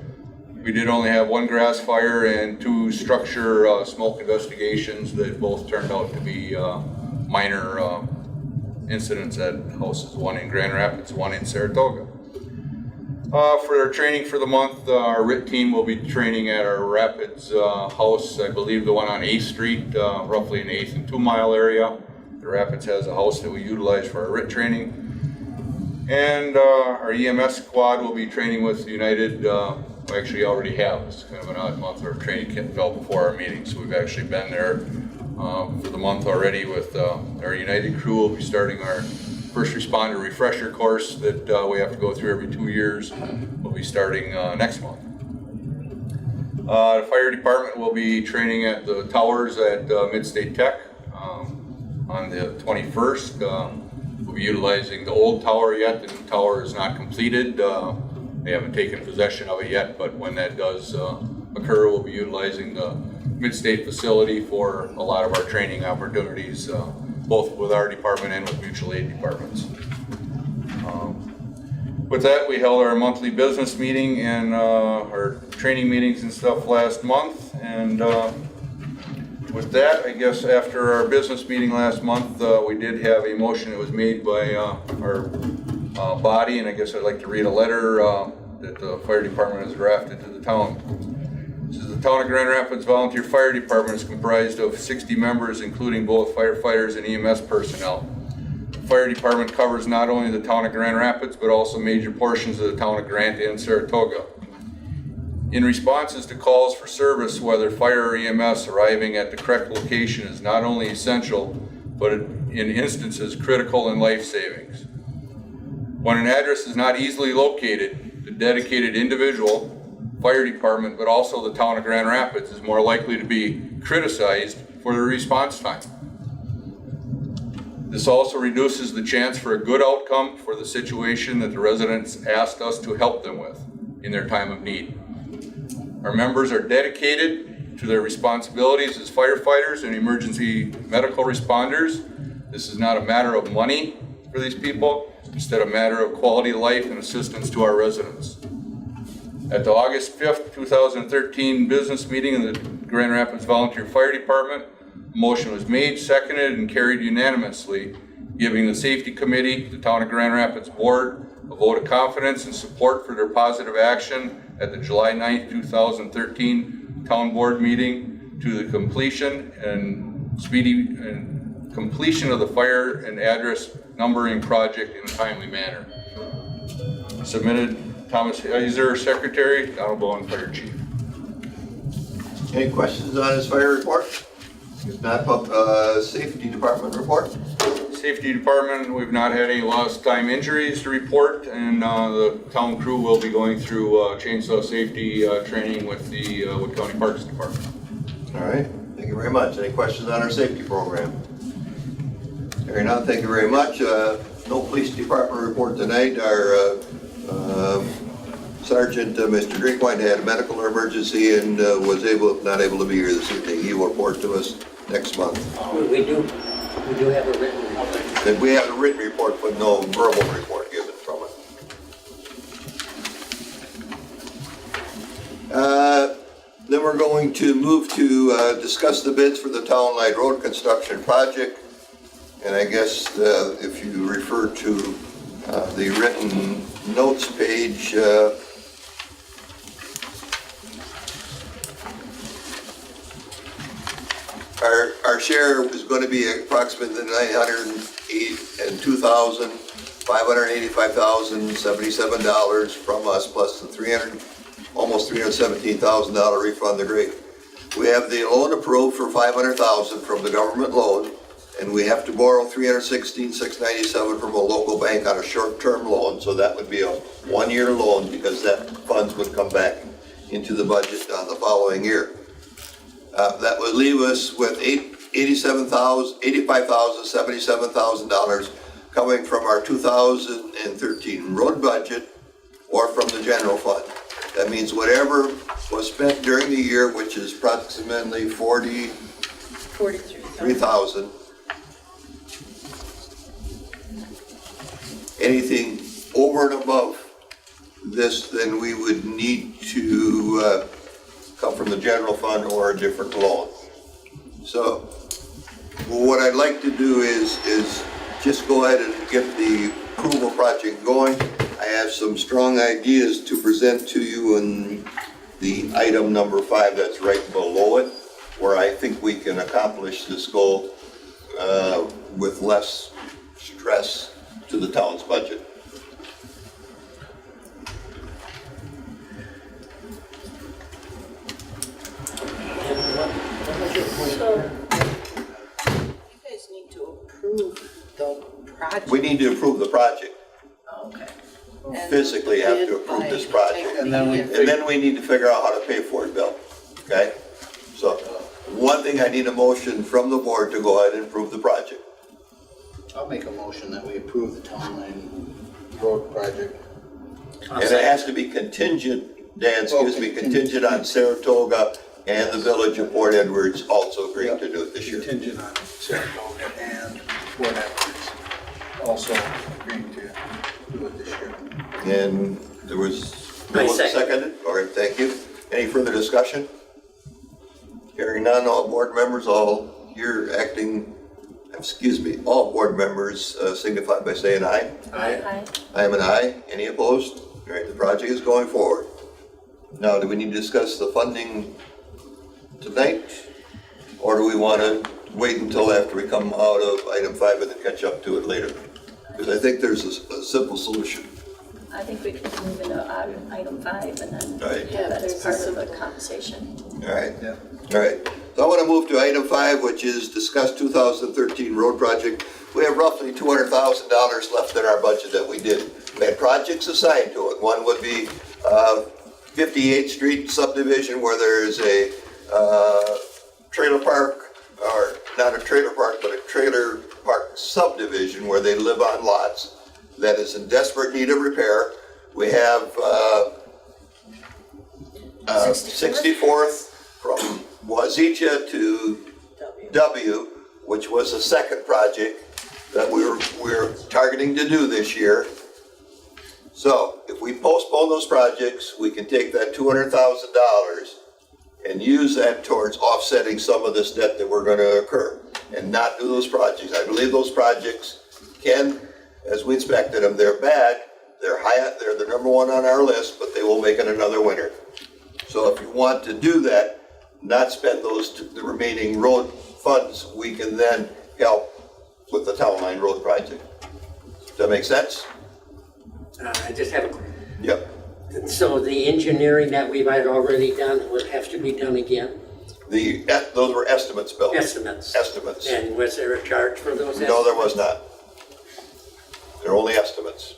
We did only have 1 grass fire and 2 structure smoke investigations that both turned out to be minor incidents at houses, 1 in Grand Rapids, 1 in Saratoga. For our training for the month, our RIT team will be training at our Rapids house, I believe the one on 8th Street, roughly in the 8th and 2 Mile area. The Rapids has a house that we utilize for our RIT training. And our EMS squad will be training with United, we actually already have. It's kind of an odd month. Our training kit fell before our meeting, so we've actually been there for the month already with our United crew. Will be starting our first responder refresher course that we have to go through every 2 years. We'll be starting next month. The fire department will be training at the towers at Midstate Tech on the 21st. We'll We're utilizing the old tower yet. The new tower is not completed. They haven't taken possession of it yet, but when that does occur, we'll be utilizing the Mid-State facility for a lot of our training opportunities, both with our department and with mutual aid departments. With that, we held our monthly business meeting and our training meetings and stuff last month. And with that, I guess after our business meeting last month, we did have a motion that was made by our body, and I guess I'd like to read a letter that the fire department has drafted to the town. It says, the town of Grand Rapids Volunteer Fire Department is comprised of 60 members, including both firefighters and EMS personnel. The fire department covers not only the town of Grand Rapids, but also major portions of the town of Grant and Saratoga. In responses to calls for service, whether fire or EMS, arriving at the correct location is not only essential, but in instances critical and life savings. When an address is not easily located, the dedicated individual, fire department, but also the town of Grand Rapids is more likely to be criticized for the response time. This also reduces the chance for a good outcome for the situation that the residents asked us to help them with in their time of need. Our members are dedicated to their responsibilities as firefighters and emergency medical responders. This is not a matter of money for these people, instead a matter of quality of life and assistance to our residents. At the August 5th, 2013 business meeting of the Grand Rapids Volunteer Fire Department, a motion was made, seconded, and carried unanimously, giving the Safety Committee, the Town of Grand Rapids Board, a vote of confidence and support for their positive action at the July 9th, 2013 Town Board meeting to the completion and speedy completion of the fire and address numbering project in a timely manner. Submitted, Thomas Heiser, Secretary, Donald Bowen, Fire Chief. Any questions on his fire report? If not, Safety Department report? Safety Department, we've not had any lost time injuries to report, and the town crew will be going through chainsaw safety training with the Wood County Parks Department. All right, thank you very much. Any questions on our safety program? Hearing none, thank you very much. No police department report tonight. Our Sergeant, Mr. Drinkwine, had a medical emergency and was not able to be here this evening. He will report to us next month. We do have a written report. And we have a written report, but no verbal report given from it. Then we're going to move to discuss the bids for the Townline Road construction project. And I guess if you refer to the written notes page, our share is going to be approximately $902,585,077 from us, plus the almost $317,000 refund the grade. We have the loan approved for $500,000 from the government loan, and we have to borrow $316,697 from a local bank on a short-term loan. So that would be a one-year loan because that funds would come back into the budget on the following year. That would leave us with $85,077 coming from our 2013 road budget or from the general fund. That means whatever was spent during the year, which is approximately $43,000. Anything over and above this, then we would need to come from the general fund or a different loan. So what I'd like to do is just go ahead and get the approval project going. I have some strong ideas to present to you in the item number 5 that's right below it, where I think we can accomplish this goal with less stress to the town's budget. So, you guys need to approve the project. We need to approve the project. Okay. Physically have to approve this project. And then we need to figure out how to pay for it, Bill. Okay? So, one thing, I need a motion from the board to go ahead and approve the project. I'll make a motion that we approve the Town Line Road project. And it has to be contingent, Dan, excuse me, contingent on Saratoga and the Village of Port Edwards also agreeing to do it this year. Contingent on Saratoga and Port Edwards also agreeing to do it this year. And there was, I second. seconded? All right, thank you. Any further discussion? Hearing none, all board members, all board members signify by saying aye. Aye. I am an aye. Any opposed? All right, the project is going forward. Now, do we need to discuss the funding tonight? Or do we want to wait until after we come out of item 5 and then catch up to it later? Because I think there's a simple solution. I think we can move into item 5 and then Right. have that as part of the conversation. All right. Yeah. All right. So I want to move to item 5, which is discuss 2013 road project. We have roughly $200,000 left in our budget that we did. We had projects assigned to it. One would be 58th Street subdivision where there is a trailer park, or not a trailer park, but a trailer park subdivision where they live on lots that is in desperate need of repair. We have 64th from Wazeecha to W, which was a second project that we're targeting to do this year. So if we postpone those projects, we can take that $200,000 and use that towards offsetting some of this debt that we're going to incur and not do those projects. I believe those projects can, as we inspected them, they're bad, they're the number one on our list, but they will make it another winter. So if you want to do that, not spend the remaining road funds, we can then help with the Town Line Road project. Does that make sense? I just have a, Yep. so the engineering that we've had already done would have to be done again? Those were estimates, Bill. Estimates? Estimates. And was there a charge for those estimates? No, there was not. They're only estimates.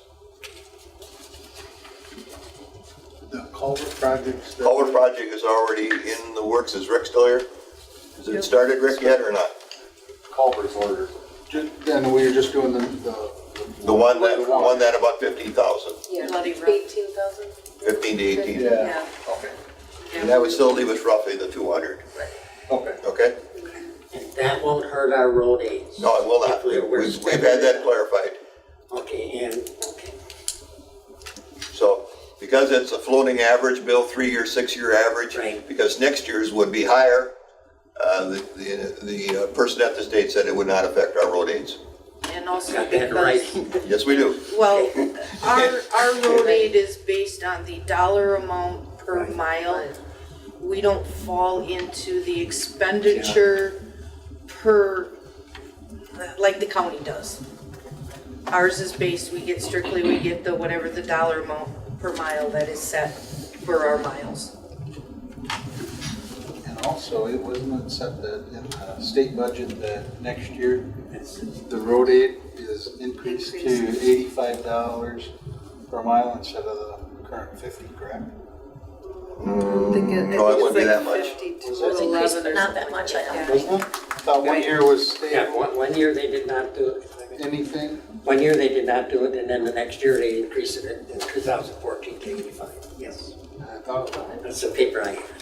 The culvert projects. Culvert project is already in the works. Is Rick still here? Has it started, Rick, yet or not? Culverts ordered. Then we were just doing the The one that about 15,000, Yeah, bloody rough. 18,000? 15 to 18. Yeah, okay, And that would still leave us roughly the 200, okay. okay? And that won't hurt our road aids? No, it will not. If we're We've had that clarified. Okay, okay. So, because it's a floating average, Bill, 3-year, 6-year average, Right. because next year's would be higher, the person at the state said it would not affect our road aids. And also Got that because, right. Yes, we do. well, our road aid is based on the dollar amount per mile. We don't fall into the expenditure per, like the county does. Ours is based, we get the whatever the dollar amount per mile that is set for our miles. And also, it wasn't set that in the state budget that next year, the road aid is increased to $85 per mile instead of the current 50, correct? No, it wouldn't be that much. It was increased, but not that much, I don't think. Wasn't it? I thought 1 year was Yeah, stable. one year they did not do it. Anything? 1 year they did not do it, and then the next year they increased it in 2014 to 85. Yes. I thought about it. That's the paper I have.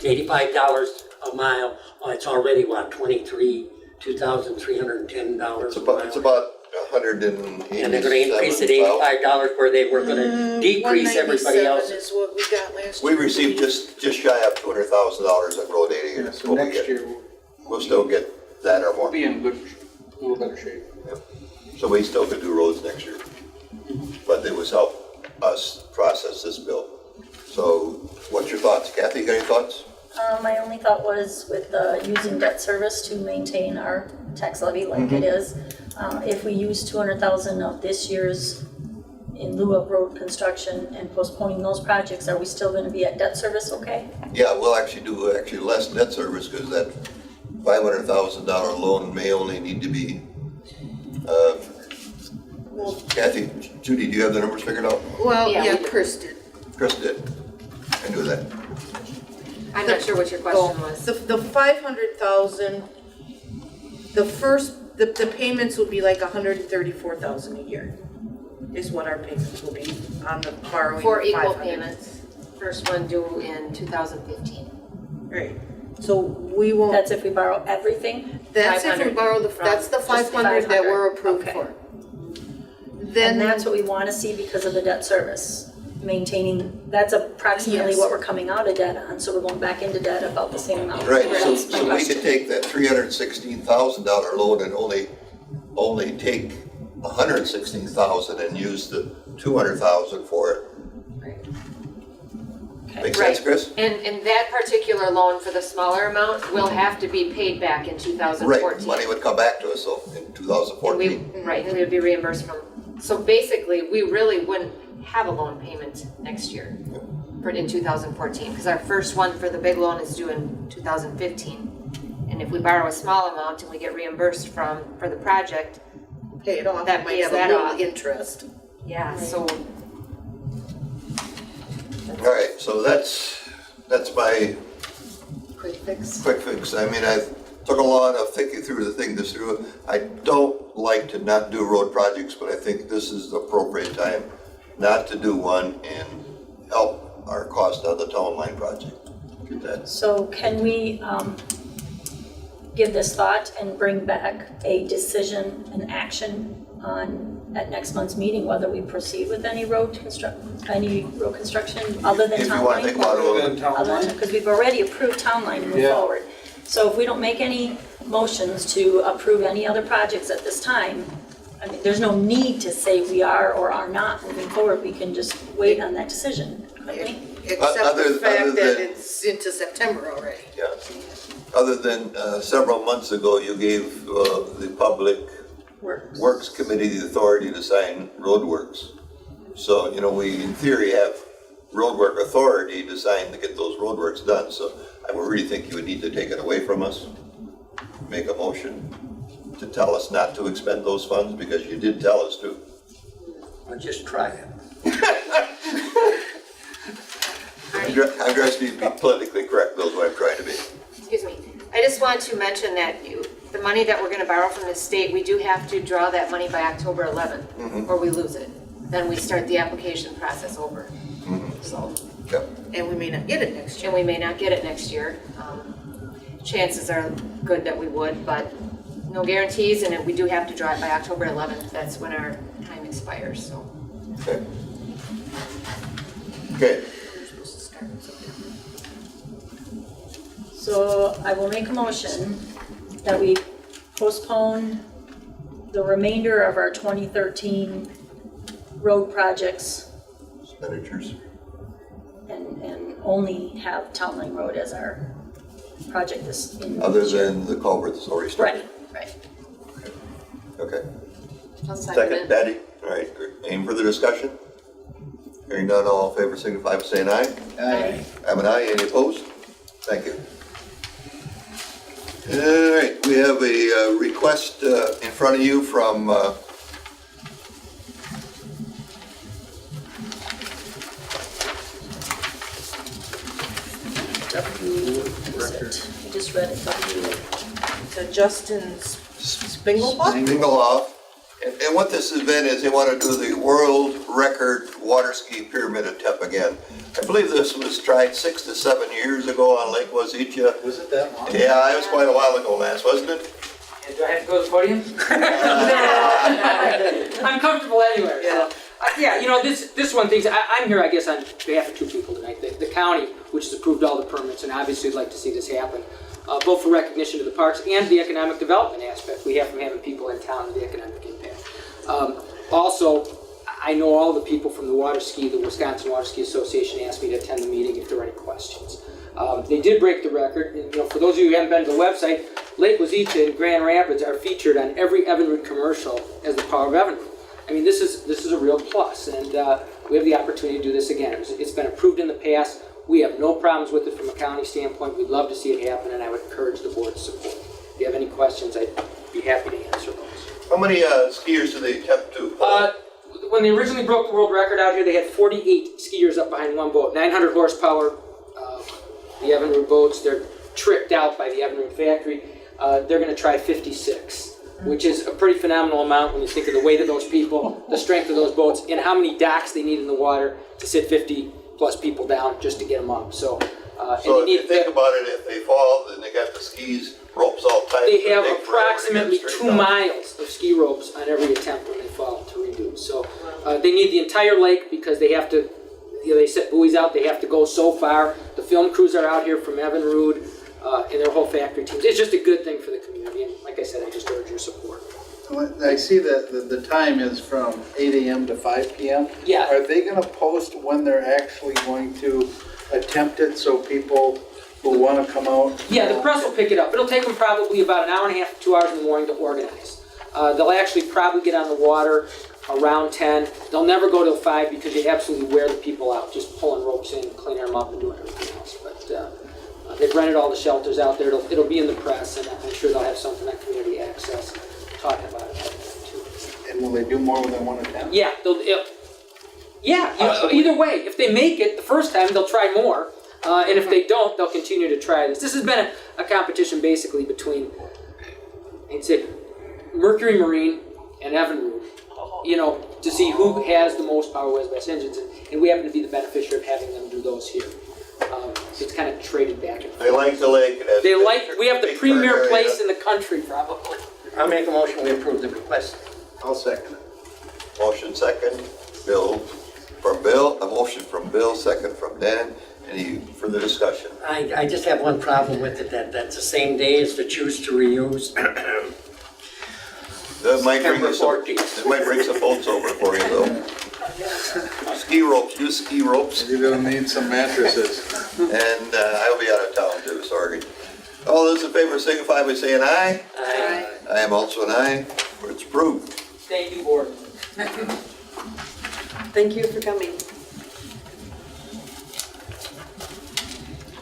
$85 a mile, it's already what, $2,310 It's a mile? about 187. And they're gonna increase it $85 where they were gonna decrease everybody 197 else. is what we got last We year. received just shy of $200,000 in road aid a year. Yeah, so What we next get. year, We'll still get that or we'll more. be in a little better shape. So we still could do roads next year. But it was help us process this bill. So what's your thoughts? Kathy, you got any thoughts? My only thought was with using debt service to maintain our tax levy like it is. If we use 200,000 of this year's in lieu of road construction and postponing those projects, are we still gonna be at debt service okay? Yeah, we'll actually do less debt service because that $500,000 loan may only need to be, Kathy, Judy, do you have the numbers figured out? Well, Yeah, yeah, we do. Chris did. Chris did. I knew that. I'm not sure what your question was. The 500,000, the The payments will be like 134,000 a year, is what our payments will be on the borrowing. For of equal 500. payments. First one due in 2015. Right, so we won't. That's if we borrow everything? That's if we 500 borrow from that's the just the 500 that we're 500, approved okay. for. And Then that's what we want to see because of the debt service, maintaining, that's approximately Yes. what we're coming out of debt on, so we're going back into debt about the same amount. Right, so, That's my so we question. could take that $316,000 loan and only take 116,000 and use the 200,000 for it. Make sense, Chris? And that particular loan for the smaller amount will have to be paid back in 2014. Right, money would come back to us, so in And 2014. right, and we would be reimbursed from, so basically, we really wouldn't have a loan payment next year in 2014, because our first one for the big loan is due in 2015. And if we borrow a small amount and we get reimbursed for the project, pay it off, that might pays have a that little off. interest. Yeah, so All right, so that's my Quick fix. quick fix. I mean, I took a lot of thinking through the thing this through. I don't like to not do road projects, but I think this is the appropriate time not to do one and help our cost of the town line project. So can we give this thought and bring back a decision, an action at next month's meeting, whether we proceed with any road construction other than If you town want line? to think about it, Because we've already approved town line to move Yeah. forward. So if we don't make any motions to approve any other projects at this time, I mean, there's no need to say we are or are not moving forward. We can just wait on that decision, couldn't we? Except Other- the fact other that than- it's into September already. yeah. Other than several months ago, you gave the Public Works Committee the authority to sign road works. So, you know, we in theory have roadwork authority to sign to get those roadworks done. So I would really think you would need to take it away from us. Make a motion to tell us not to expend those funds because you did tell us to. Or just try it. I'm trying to be politically correct, Bill, is what I'm trying to be. excuse me, I just want to mention that the money that we're gonna borrow from the state, we do have to draw that money by October 11th, or we lose it. Then we start the application process over. So, Yep. And we may not get it next year. and we may not get it next year. Chances are good that we would, but no guarantees, and we do have to draw it by October 11th. That's when our time expires, so. Okay. Okay. So I will make a motion that we postpone the remainder of our 2013 road projects Expenditures. and only have Town Line Road as our project this in. Other than the culvert that's already started. Right. Okay. I'll Second, Patty. All right, any further discussion? Hearing none, all in favor signify by saying aye. Aye. I'm an aye, any opposed? Thank you. All right, we have a request in front of you from I just read it, W. To Justin Spinglehoff? Spinglehoff. And what this event is, they want to do the world record water ski pyramid attempt again. I believe this was tried 6 to 7 years ago on Lake Wazicha. Was it that long? Yeah, it was quite a while ago, Lance, wasn't it? Do I have to go to the podium? I'm comfortable anywhere. So. Yeah, you know, this one thing, I'm here, I guess, on behalf of two people tonight. The county, which has approved all the permits, and obviously would like to see this happen, both for recognition of the parks and the economic development aspect we have from having people in town and the economic impact. Also, I know all the people from the Wisconsin Water Ski Association asked me to attend the meeting if there were any questions. They did break the record, and, you know, for those of you who haven't been to the website, Lake Wazicha and Grand Rapids are featured on every Evinrude commercial as the Power of Evinrude. I mean, this is a real plus, and we have the opportunity to do this again. It's been approved in the past. We have no problems with it from a county standpoint. We'd love to see it happen, and I would encourage the board's support. If you have any questions, I'd be happy to answer those. How many skiers do they attempt to? When they originally broke the world record out here, they had 48 skiers up behind one boat, 900 horsepower. The Evinrude boats, they're tricked out by the Evinrude factory. They're going to try 56. which is a pretty phenomenal amount when you think of the weight of those people, the strength of those boats, and how many docks they need in the water to sit 50+ people down just to get them up. So, So if you think about it, if they fall, then they got the skis, ropes all tight. they have take forever to get approximately straightened 2 out. miles of ski ropes on every attempt when they fall to redo. So they need the entire lake because they have to, they set buoys out, they have to go so far. The film crews are out here from Evinrude and their whole factory teams. It's just a good thing for the community, and like I said, I just urge your support. I see that the time is from 8 a.m. to 5 p.m. Yeah. Are they gonna post when they're actually going to attempt it so people who wanna come out? Yeah, the press will pick it up. It'll take them probably about an hour and a half to 2 hours in the morning to organize. They'll actually probably get on the water around 10. They'll never go till 5 because they absolutely wear the people out, just pulling ropes in, cleaning them up, and doing everything else. But they've rented all the shelters out there. It'll be in the press, and I'm sure they'll have something on community access talking about it too. And will they do more than one attempt? Yeah, either way, if they make it the first time, they'll try more. And if they don't, they'll continue to try this. This has been a competition basically between, I'd say, Mercury Marine and Evinrude, to see who has the most power, who has the best engines. And we happen to be the beneficiary of having them do those here. So it's kind of traded back and forth. They like the lake. It has We have the big premier turn area. place in the country, probably. I'll make a motion, we approve the request. I'll second it. Motion second, a motion from Bill, second from Dan. Any further discussion? I just have one problem with it, that's the same day as the choose to reuse. That might bring September some, 14th. it might bring some boats over for you though. Ski ropes, use ski ropes. You're gonna need some mattresses. And I'll be out of town too, sorry. All those in favor signify by saying aye. Aye. I am also an aye, it's approved. Thank you, board. Thank you for coming.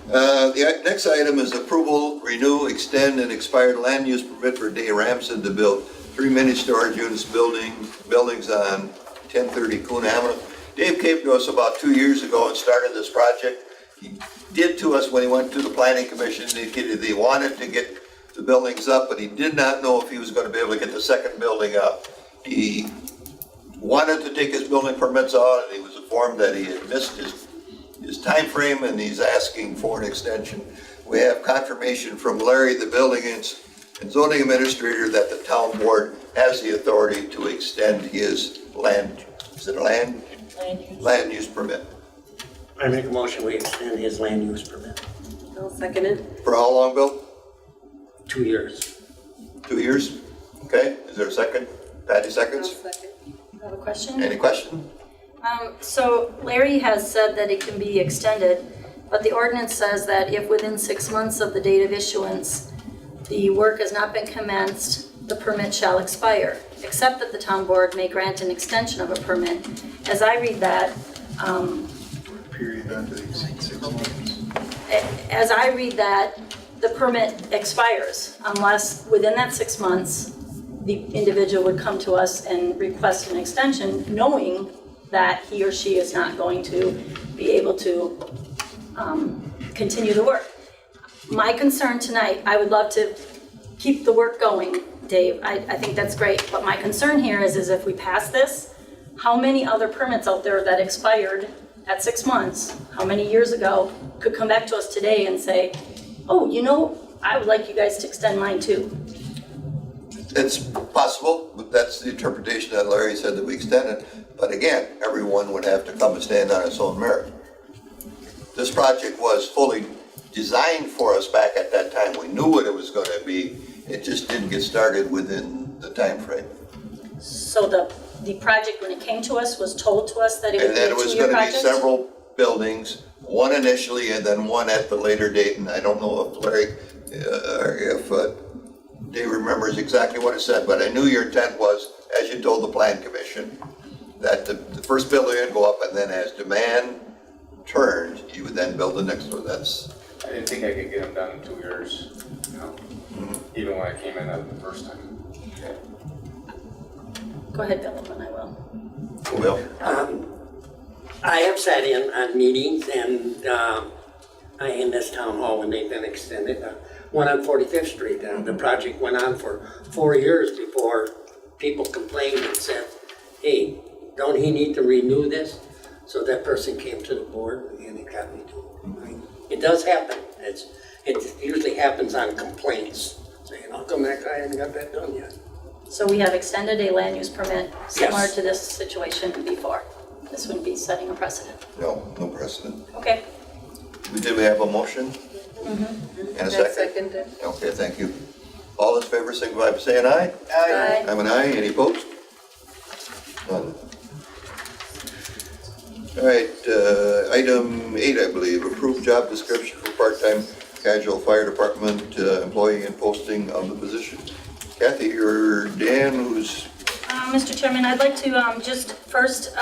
The next item is approval, renew, extend, and expired land use permit for Dave Ramsden to build 3 mini storage units buildings on 1030 Coon Avenue. Dave came to us about 2 years ago and started this project. He did to us when he went to the planning commission, indicated he wanted to get the buildings up, but he did not know if he was going to be able to get the second building up. He wanted to take his building permits out, and he was informed that he had missed his time frame, and he's asking for an extension. We have confirmation from Larry, the building and zoning administrator, that the town board has the authority to extend his land use permit. I make a motion, we extend his land use permit. I'll second it. For how long, Bill? 2 years. 2 years? Okay, is there a second? Patty seconds? second. I have a question. Any question? So Larry has said that it can be extended, but the ordinance says that if within 6 months of the date of issuance, the work has not been commenced, the permit shall expire, except that the town board may grant an extension of a permit. As I read that, Period not to exceed 6 months. the permit expires unless within that 6 months, the individual would come to us and request an extension, knowing that he or she is not going to be able to continue the work. My concern tonight, I would love to keep the work going, Dave. I think that's great. But my concern here is if we pass this, how many other permits out there that expired at 6 months, how many years ago, could come back to us today and say, oh, I would like you guys to extend mine too. It's possible, but that's the interpretation that Larry said that we extended. But again, everyone would have to come and stand on its own merit. This project was fully designed for us back at that time. We knew what it was going to be. It just didn't get started within the time frame. So the project, when it came to us, was told to us that it would And be then a it was two-year going to be project? several buildings, one initially and then one at the later date. And I don't know if Larry, Dave remembers exactly what it said, but I knew your intent was, as you told the plan commission, that the first building would go up, and then as demand turned, you would then build the next one. I didn't think I could get them done in 2 years, even when I came in the first time. Go ahead, Bill, and I will. Will? I have sat in on meetings and in this town hall when they've been extended. one on 45th Street. And the project went on for 4 years before people complained and said, hey, don't he need to renew this? So that person came to the board and it got renewed. It does happen. It usually happens on complaints, saying, how come that guy hasn't got that done yet? So we have extended a land use permit similar Yes. to this situation before. This wouldn't be setting a precedent. No, no precedent. Okay. Did we have a motion? And a second? Okay, thank you. All in favor, signify by saying aye. Aye. I'm an aye. Any opposed? None. All right, item 8, I believe, approved job description for part-time casual fire department employee and posting of the position. Kathy or Dan, who's... Mr. Chairman, I'd like to just first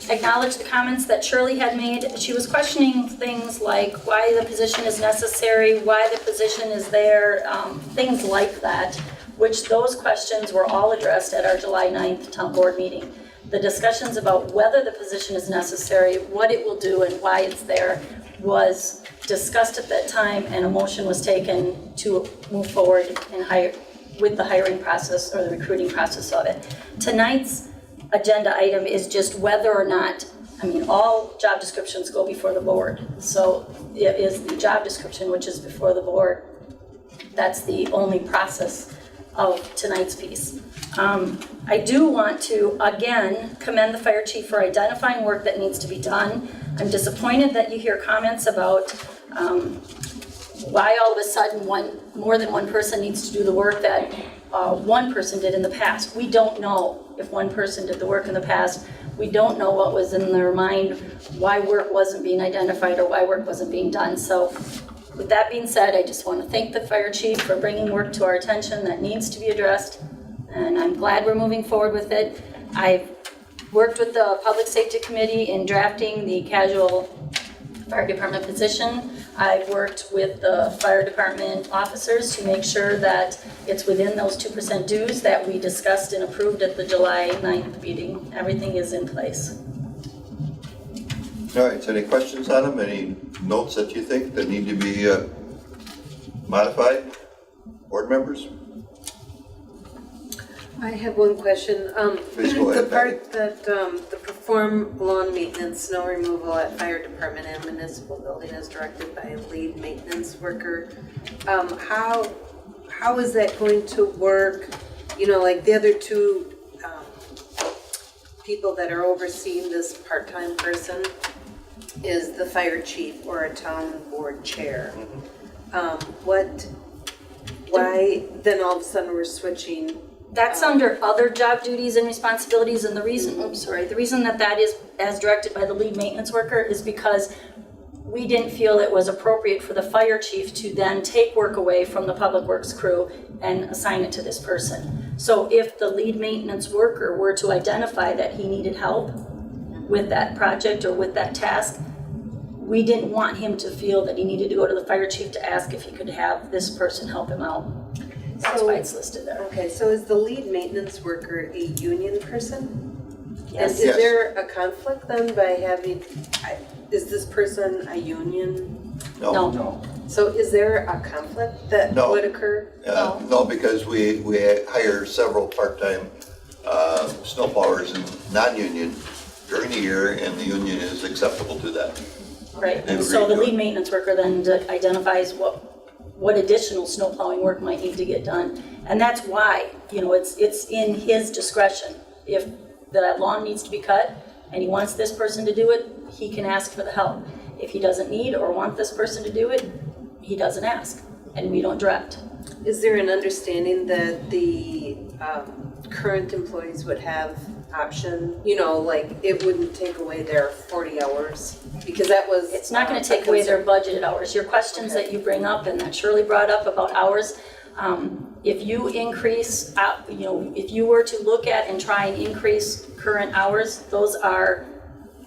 acknowledge the comments that Shirley had made. She was questioning things like why the position is necessary, why the position is there, things like that, which those questions were all addressed at our July 9th town board meeting. The discussions about whether the position is necessary, what it will do, and why it's there was discussed at that time, and a motion was taken to move forward and hire with the hiring process or the recruiting process of it. Tonight's agenda item is just whether or not, all job descriptions go before the board. So it is the job description which is before the board. That's the only process of tonight's piece. I do want to, again, commend the fire chief for identifying work that needs to be done. I'm disappointed that you hear comments about why all of a sudden more than one person needs to do the work that one person did in the past. We don't know if one person did the work in the past. We don't know what was in their mind, why work wasn't being identified or why work wasn't being done. So with that being said, I just want to thank the fire chief for bringing work to our attention that needs to be addressed. And I'm glad we're moving forward with it. I've worked with the Public Safety Committee in drafting the casual fire department position. I've worked with the fire department officers to make sure that it's within those 2% dues that we discussed and approved at the July 9th meeting. Everything is in place. All right, so any questions on them? Any notes that you think that need to be modified? Board members? I have one question. Please go ahead, The part that, the perform lawn maintenance, snow removal at fire department and municipal building is directed by a lead maintenance worker. How is that going to work? You know, like the other two people that are overseeing this part-time person is the fire chief or a town board chair. Why then all of a sudden we're switching? That's under other job duties and responsibilities, and the reason that is as directed by the lead maintenance worker is because we didn't feel it was appropriate for the fire chief to then take work away from the public works crew and assign it to this person. So if the lead maintenance worker were to identify that he needed help with that project or with that task, we didn't want him to feel that he needed to go to the fire chief to ask if he could have this person help him out. That's why it's listed there. Okay, so is the lead maintenance worker a union person? Yes. And is there a conflict then by having, is this person a union? No. So is there a conflict that No. would occur? No, because we hire several part-time snowplowers and non-union during the year, and the union is acceptable to that. Right, They've and so the agreed to lead maintenance worker then identifies what additional snow plowing work might need to get done. And that's why, it's in his discretion. If the lawn needs to be cut and he wants this person to do it, he can ask for the help. If he doesn't need or want this person to do it, he doesn't ask, and we don't direct. Is there an understanding that the current employees would have option, like it wouldn't take away their 40 hours? Because that was... It's not going to take away their budgeted hours. Your questions that you bring up and that Shirley brought up about hours, if you increase, if you were to look at and try and increase current hours, those are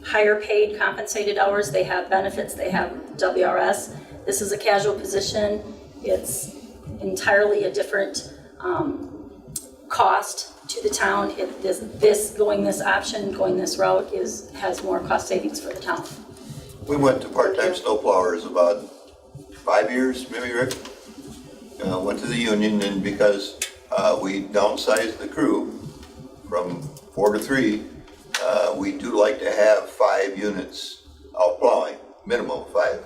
higher paid compensated hours. They have benefits, they have WRS. This is a casual position. It's entirely a different cost to the town. Going this route has more cost savings for the town. We went to part-time snowplowers about 5 years, maybe, Rick? Went to the union, and because we downsized the crew from 4 to 3, we do like to have 5 units out plowing, minimum 5.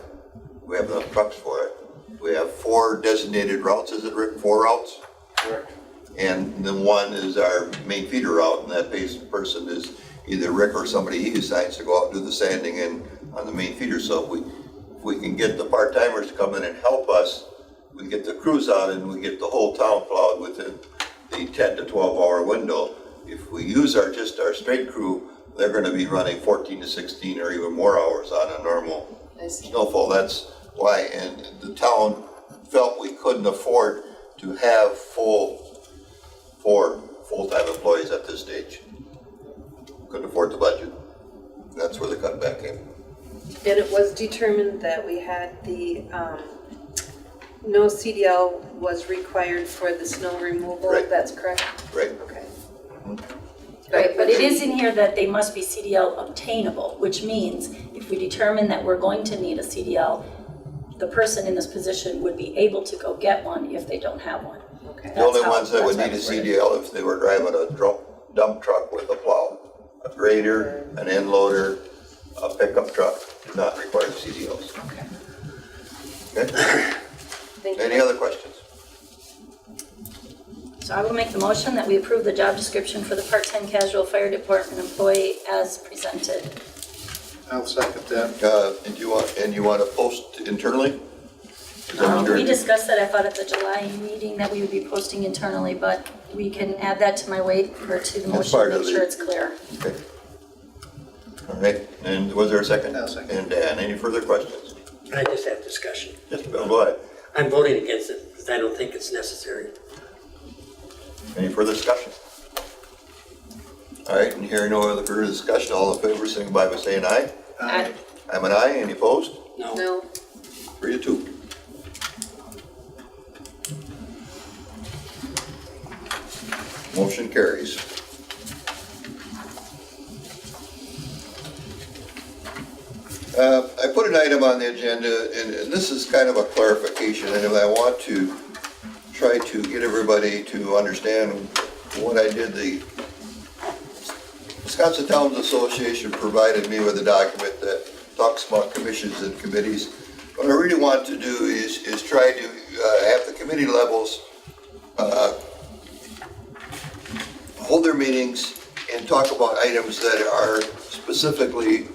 We have enough trucks for it. We have 4 designated routes, is it, Rick? 4 routes? Correct. And then 1 is our main feeder route, and that person is either Rick or somebody he decides to go out and do the sanding in on the main feeder. So if we can get the part-timers to come in and help us, we get the crews out and we get the whole town plowed within the 10 to 12 hour window. If we use just our straight crew, they're gonna be running 14 to 16 or even more hours on a normal snowfall. That's why, and the town felt we couldn't afford to have 4 full-time employees at this stage. Couldn't afford the budget. That's where the cutback came. And it was determined that we had the, no CDL was required for the snow removal, Right. that's correct? Right. Okay. Right, but it is in here that they must be CDL obtainable, which means if we determine that we're going to need a CDL, the person in this position would be able to go get one if they don't have one. Okay. The only ones that would need a CDL if they were driving a dump truck with a plow. A grader, an end loader, a pickup truck do not require CDLs. Okay? Thank you. Any other questions? So I will make the motion that we approve the job description for the part-time casual fire department employee as presented. I'll second that. And you want to post internally? Is that what you're- We discussed that, I thought, at the July meeting, that we would be posting internally, but we can add that to my weight or to the That's motion, part make of sure the- it's clear. Okay. All right, and was there a second? I'll second. And Dan, any further questions? I just have discussion. Yes, Bill, go ahead. I'm voting against it because I don't think it's necessary. Any further discussion? All right, and hearing no other further discussion, all in favor, signify by saying aye. Aye. I'm an aye, any opposed? No. No. 3 to 2. Motion carries. I put an item on the agenda, and this is kind of a clarification, and I want to try to get everybody to understand what I did. The Wisconsin Towns Association provided me with a document that talks about commissions and committees. What I really want to do is try to have the committee levels hold their meetings and talk about items that are specifically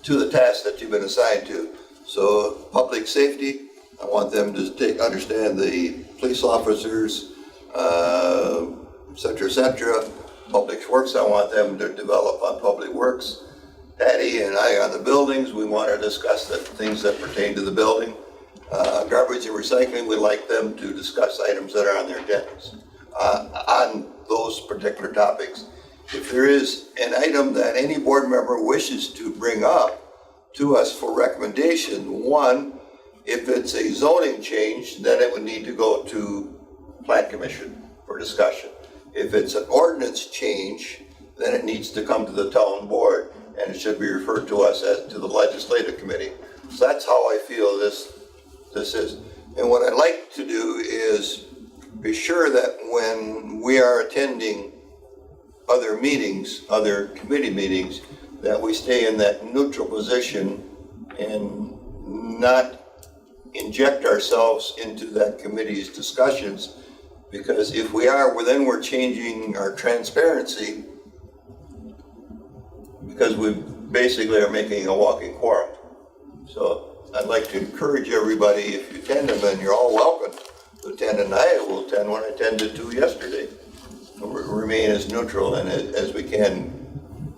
to the task that you've been assigned to. So public safety, I want them to understand the police officers, et cetera. Public works, I want them to develop on public works. Patty and I on the buildings, we want to discuss the things that pertain to the building. Garbage and recycling, we'd like them to discuss items that are on their agendas on those particular topics. If there is an item that any board member wishes to bring up to us for recommendation, one, if it's a zoning change, then it would need to go to Plan Commission for discussion. If it's an ordinance change, then it needs to come to the town board, and it should be referred to us as to the legislative committee. So that's how I feel this is. And what I'd like to do is be sure that when we are attending other meetings, other committee meetings, that we stay in that neutral position and not inject ourselves into that committee's discussions, because if we are, well, then we're changing our transparency, because we basically are making a walking quorum. So I'd like to encourage everybody, if you attend them, and you're all welcome to attend, and I will attend when I attended to yesterday. Remain as neutral and as we can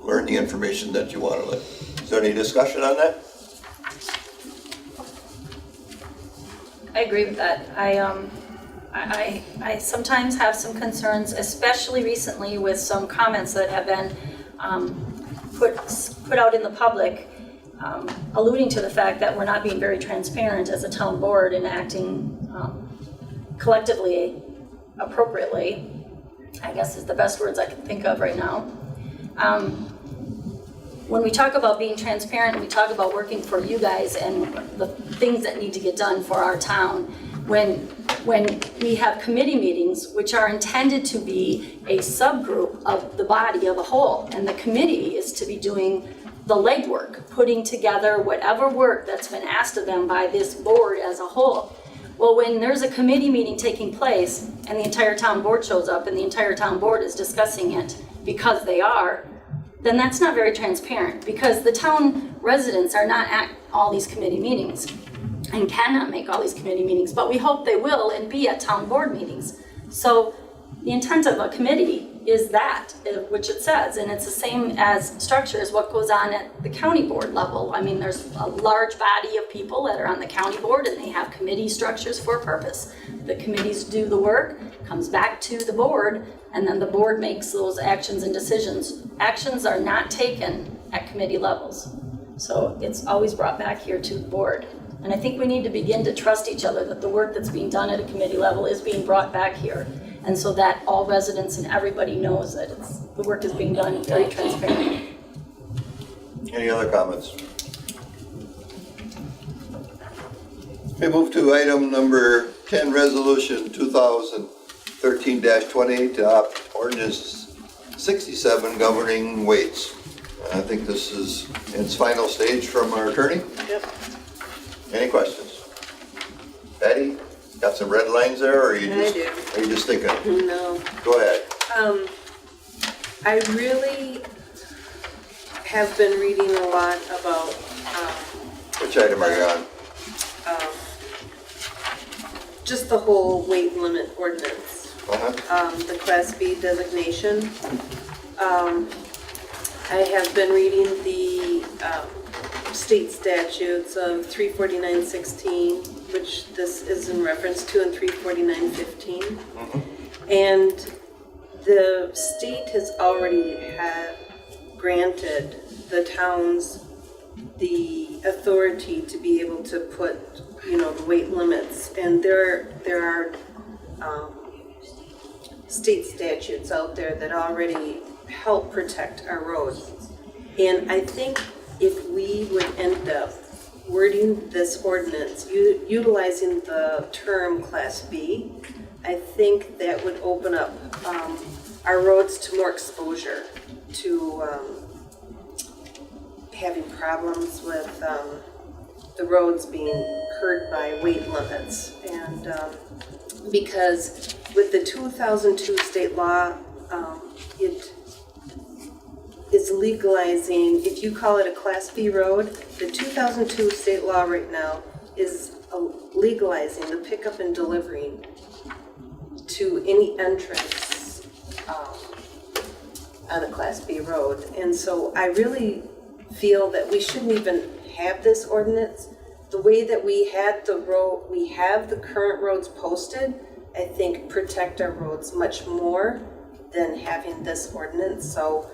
learn the information that you want to learn. Is there any discussion on that? I agree with that. I sometimes have some concerns, especially recently with some comments that have been put out in the public, alluding to the fact that we're not being very transparent as a town board and acting collectively appropriately, I guess is the best words I can think of right now. when we talk about being transparent, we talk about working for you guys and the things that need to get done for our town. When we have committee meetings, which are intended to be a subgroup of the body of a whole, and the committee is to be doing the legwork, putting together whatever work that's been asked of them by this board as a whole. Well, when there's a committee meeting taking place and the entire town board shows up and the entire town board is discussing it because they are, then that's not very transparent, because the town residents are not at all these committee meetings and cannot make all these committee meetings, but we hope they will and be at town board meetings. So the intent of a committee is that, which it says, and it's the same as structure as what goes on at the county board level. I mean, there's a large body of people that are on the county board and they have committee structures for a purpose. The committees do the work, comes back to the board, and then the board makes those actions and decisions. Actions are not taken at committee levels. So it's always brought back here to the board. And I think we need to begin to trust each other that the work that's being done at a committee level is being brought back here. And so that all residents and everybody knows that the work is being done very transparently. Any other comments? We move to item number 10, resolution 2013-20 to adopt ordinance 67 governing weights. I think this is in its final stage from our attorney. Yep. Any questions? Patty, got some red lines there, or are you I just, do. are you just thinking? No. Go ahead. I really have been reading a lot about, Which item are you on? just the whole weight limit ordinance. The Class B designation. I have been reading the state statutes of 349.16, which this is in reference to, and 349.15. And the state has already granted the towns the authority to be able to put, the weight limits. And there are state statutes out there that already help protect our roads. And I think if we would end up wording this ordinance, utilizing the term Class B, I think that would open up our roads to more exposure to having problems with the roads being hurt by weight limits. And because with the 2002 state law, it is legalizing, if you call it a Class B road, the 2002 state law right now is legalizing the pickup and delivering to any entrance on a Class B road. And so I really feel that we shouldn't even have this ordinance. The way that we have the current roads posted, I think protect our roads much more than having this ordinance. So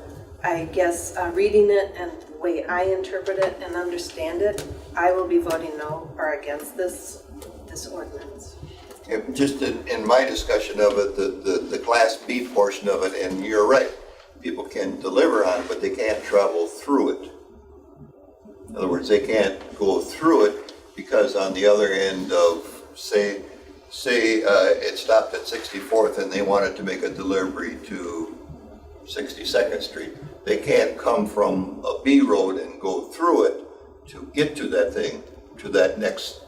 I guess reading it and the way I interpret it and understand it, I will be voting no or against this ordinance. Yeah, just in my discussion of it, the Class B portion of it, and you're right, people can deliver on it, but they can't travel through it. In other words, they can't go through it because on the other end of, say it stopped at 64th and they wanted to make a delivery to 62nd Street. They can't come from a B road and go through it to get to that thing, to that next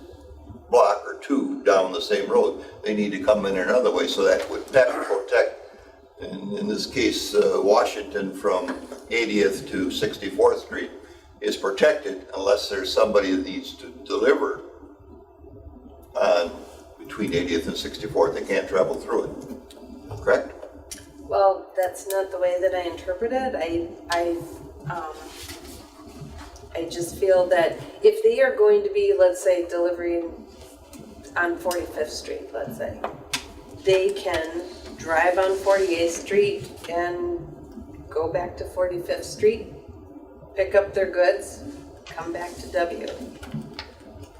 block or two down the same road. They need to come in another way, so that would protect, in this case, Washington from 80th to 64th Street is protected unless there's somebody that needs to deliver between 80th and 64th. They can't travel through it, correct? Well, that's not the way that I interpret it. I just feel that if they are going to be, let's say, delivering on 45th Street, let's say, they can drive on 48th Street and go back to 45th Street, pick up their goods, come back to W.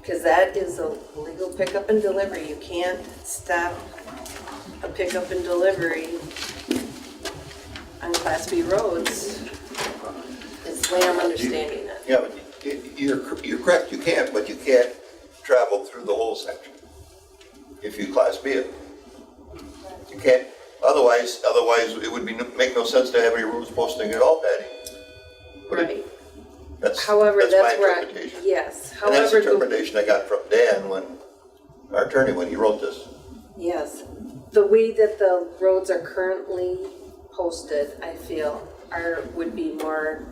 Because that is a legal pickup and delivery. You can't stop a pickup and delivery on Class B roads. the way I'm understanding it. Yeah, but you're correct, you can't, but you can't travel through the whole section if you Class B it. You can't, otherwise it would make no sense to have any rules posting at all, Patty. But Right. That's However, my that's where, interpretation. yes, And that's the however, interpretation I got from Dan our attorney, when he wrote this. yes. The way that the roads are currently posted, I feel, would be more,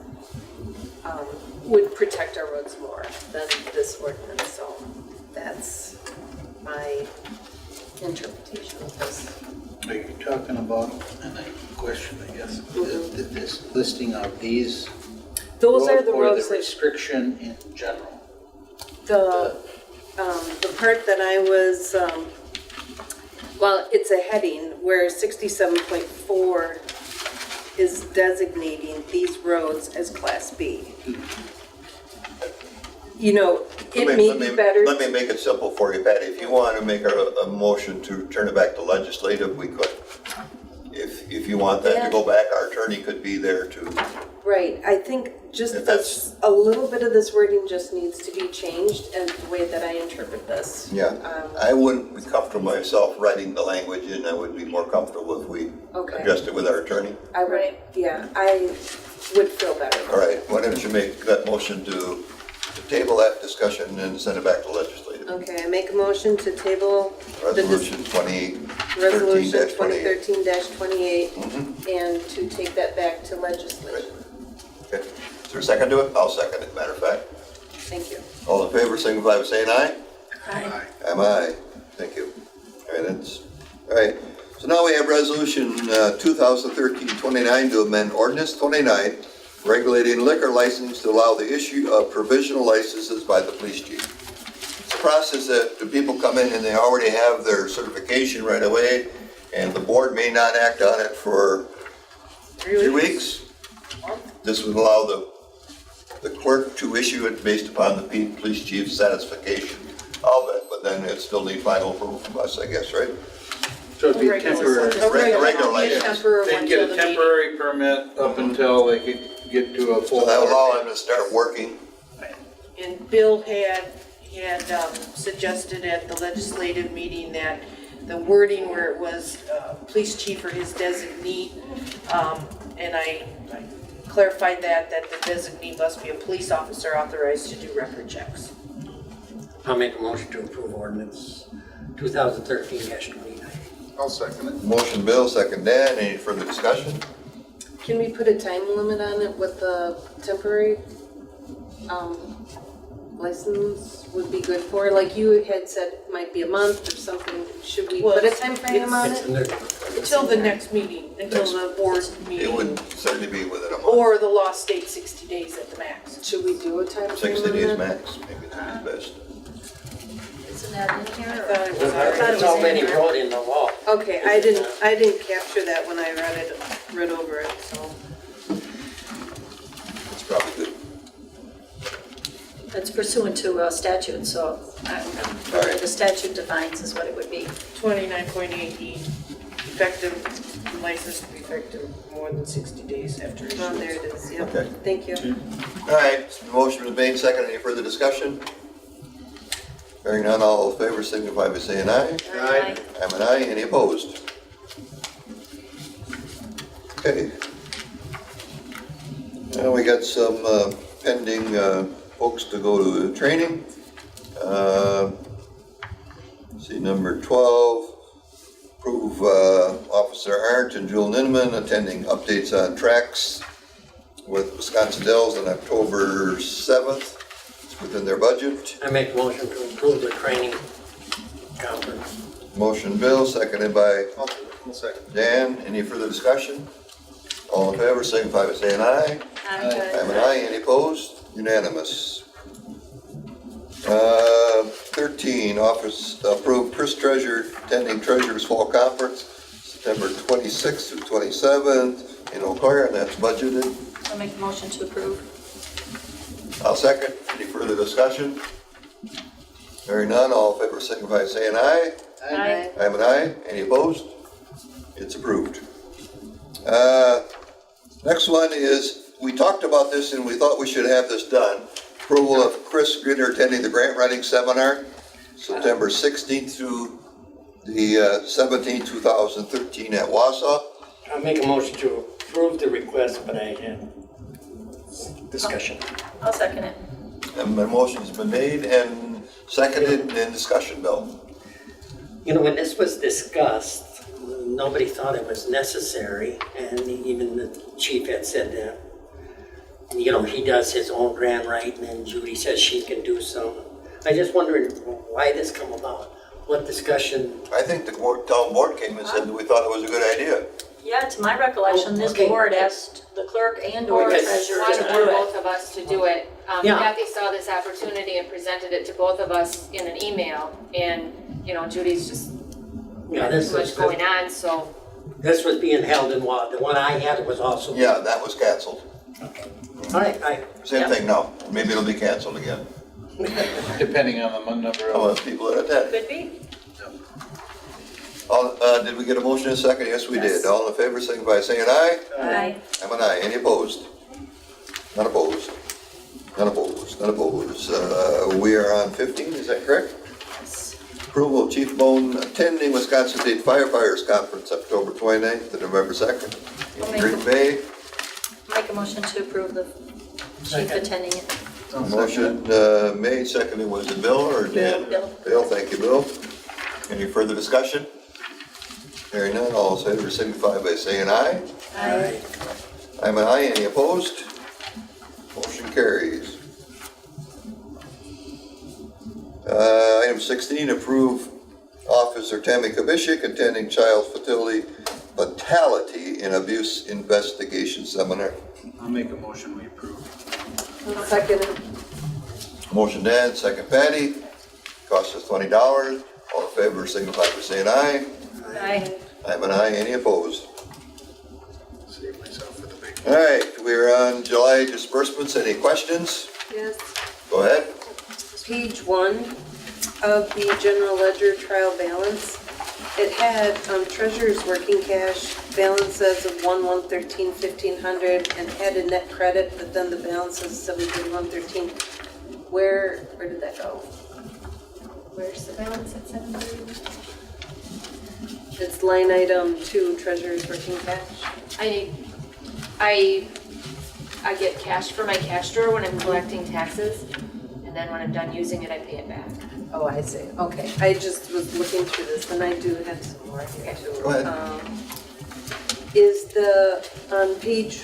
would protect our roads more than this ordinance, so that's my interpretation of this. Are you talking about, and I question, I guess, this listing of these? Those are the Or roads the that, restriction in general? the part that I was, well, it's a heading where 67.4 is designating these roads as Class B. You know, it may be better. Let me make it simple for you, Patty. If you want to make a motion to turn it back to legislative, we could. If you want that to go back, our attorney could be there too. Right, I think just If that's- a little bit of this wording just needs to be changed and the way that I interpret this. Yeah, I wouldn't be comfortable myself writing the language in. I would be more comfortable if we Okay. addressed it with our attorney. I would, yeah, I would feel better. All right, why don't you make that motion to table that discussion and send it back to legislative? Okay, I make a motion to table Resolution 2013-28. Resolution 2013-28 Mhm. and to take that back to legislation. Okay, is there a second to it? I'll second it, matter of fact. Thank you. All in favor, signify by saying aye. Aye. Am I? Thank you. All right, so now we have resolution 2013-29 to amend ordinance 29, regulating liquor license to allow the issue of provisional licenses by the police chief. It's a process that the people come in and they already have their certification right away, and the board may not act on it for 3 weeks. This would allow the clerk to issue it based upon the police chief's satisfaction of it, but then it still need final approval from us, I guess, right? So it'd be a temporary. Regular license. They'd get a temporary permit up until they could get to a full. So that would allow them to start working. And Bill had suggested at the legislative meeting that the wording where it was police chief or his designee, and I clarified that the designee must be a police officer authorized to do record checks. I'll make a motion to approve ordinance 2013-29. I'll second it. Motion Bill, second Dan, any further discussion? Can we put a time limit on it, what the temporary license would be good for? Like you had said, it might be a month or something. Should we put a time frame on it? Until the next meeting, until the board meeting. It would certainly be within a month. Or the law states 60 days at the max. Should we do a time frame 60 on days that? max, maybe that is best. Isn't that in here? I thought it was It's already wrote in the law. Okay, I didn't capture that when I read over it, so. It's probably good. It's pursuant to statute, so whatever the statute defines is what it would be. 29.8E, effective, license to be effective more than 60 days after issuance. Oh, there it is, yep. Okay. Thank you. All right, so the motion was made, second, any further discussion? Hearing none, all in favor signify by saying aye. Aye. I'm an aye, any opposed? Okay. Now we got some pending folks to go to training. See, number 12, approve Officer Arndt and Jewel Ninneman attending updates on tracks with Wisconsin Dells on October 7th. It's within their budget. I make a motion to approve the training conference. Motion Bill, seconded by I'll second. Dan. Any further discussion? All in favor, signify by saying aye. I'm an aye. Any opposed? Unanimous. 13, office approved Chris Treasurer attending Treasurer's Fall Conference, September 26th through 27th in Eau Claire, and that's budgeted. I'll make a motion to approve. I'll second. Any further discussion? Hearing none, all in favor signify by saying aye. Aye. I'm an aye. Any opposed? It's approved. Next one is we talked about this and we thought we should have this done. Approval of Chris Gritter attending the grant writing seminar, September 16th through the 17th, 2013 at Wausau. I'll make a motion to approve the request, but I have discussion. I'll second it. And the motion's been made and seconded and discussion, Bill. You know, when this was discussed, nobody thought it was necessary, and even the chief had said that. You know, he does his own grant writing, and Judy says she can do some. I just wondered why this come about. What discussion? I think the town board came and said that we thought it was a good idea. Yeah, to my recollection, this okay. board asked the clerk and or Okay. treasurer Wanted to for do it. both of us to do it. Yeah. Kathy saw this opportunity and presented it to both of us in an email, and, you know, Judy's just Yeah, got this too much is going on, so. This was being held in what? The one I had was also. Yeah, that was canceled. All right, Same thing now. Maybe it'll be canceled again. Depending on the number How of. much people that attend. Could be. All, did we get a motion in a second? Yes, we did. All in favor, signify by saying aye. Aye. I'm an aye. Any opposed? None opposed. None opposed. None opposed. We are on 15, is that correct? Approval of Chief Bone attending Wisconsin State Firefighters Conference, October 29th to November 2nd I'll in make Green Bay. Make a motion to approve the chief attending it. Motion made, seconded, was it Bill or Dan? Bill. Bill, thank you, Bill. Any further discussion? Hearing none, all in favor signify by saying aye. Aye. I'm an aye, any opposed? Motion carries. Item 16, approve Officer Tammy Kubishik attending Child Fatality and Abuse Investigation Seminar. I'll make a motion, we approve. Second. Motion Dan, second Patty. Cost us $20. All in favor signify by saying aye. Aye. I'm an aye, any opposed? Save myself for the big. All right, we're on July disbursements. Any questions? Yes. Go ahead. Page 1 of the general ledger trial balance, it had treasurer's working cash balances of 1/113/1500 and had a net credit, but then the balance is 7/31/13. Where did that go? Where's the balance at 7:30? It's line item 2, treasurer's working cash. I get cash for my cash drawer when I'm collecting taxes, and then when I'm done using it, I pay it back. Oh, I see, okay. I just was looking through this, and I do have some more here too. Go ahead. Is the, on page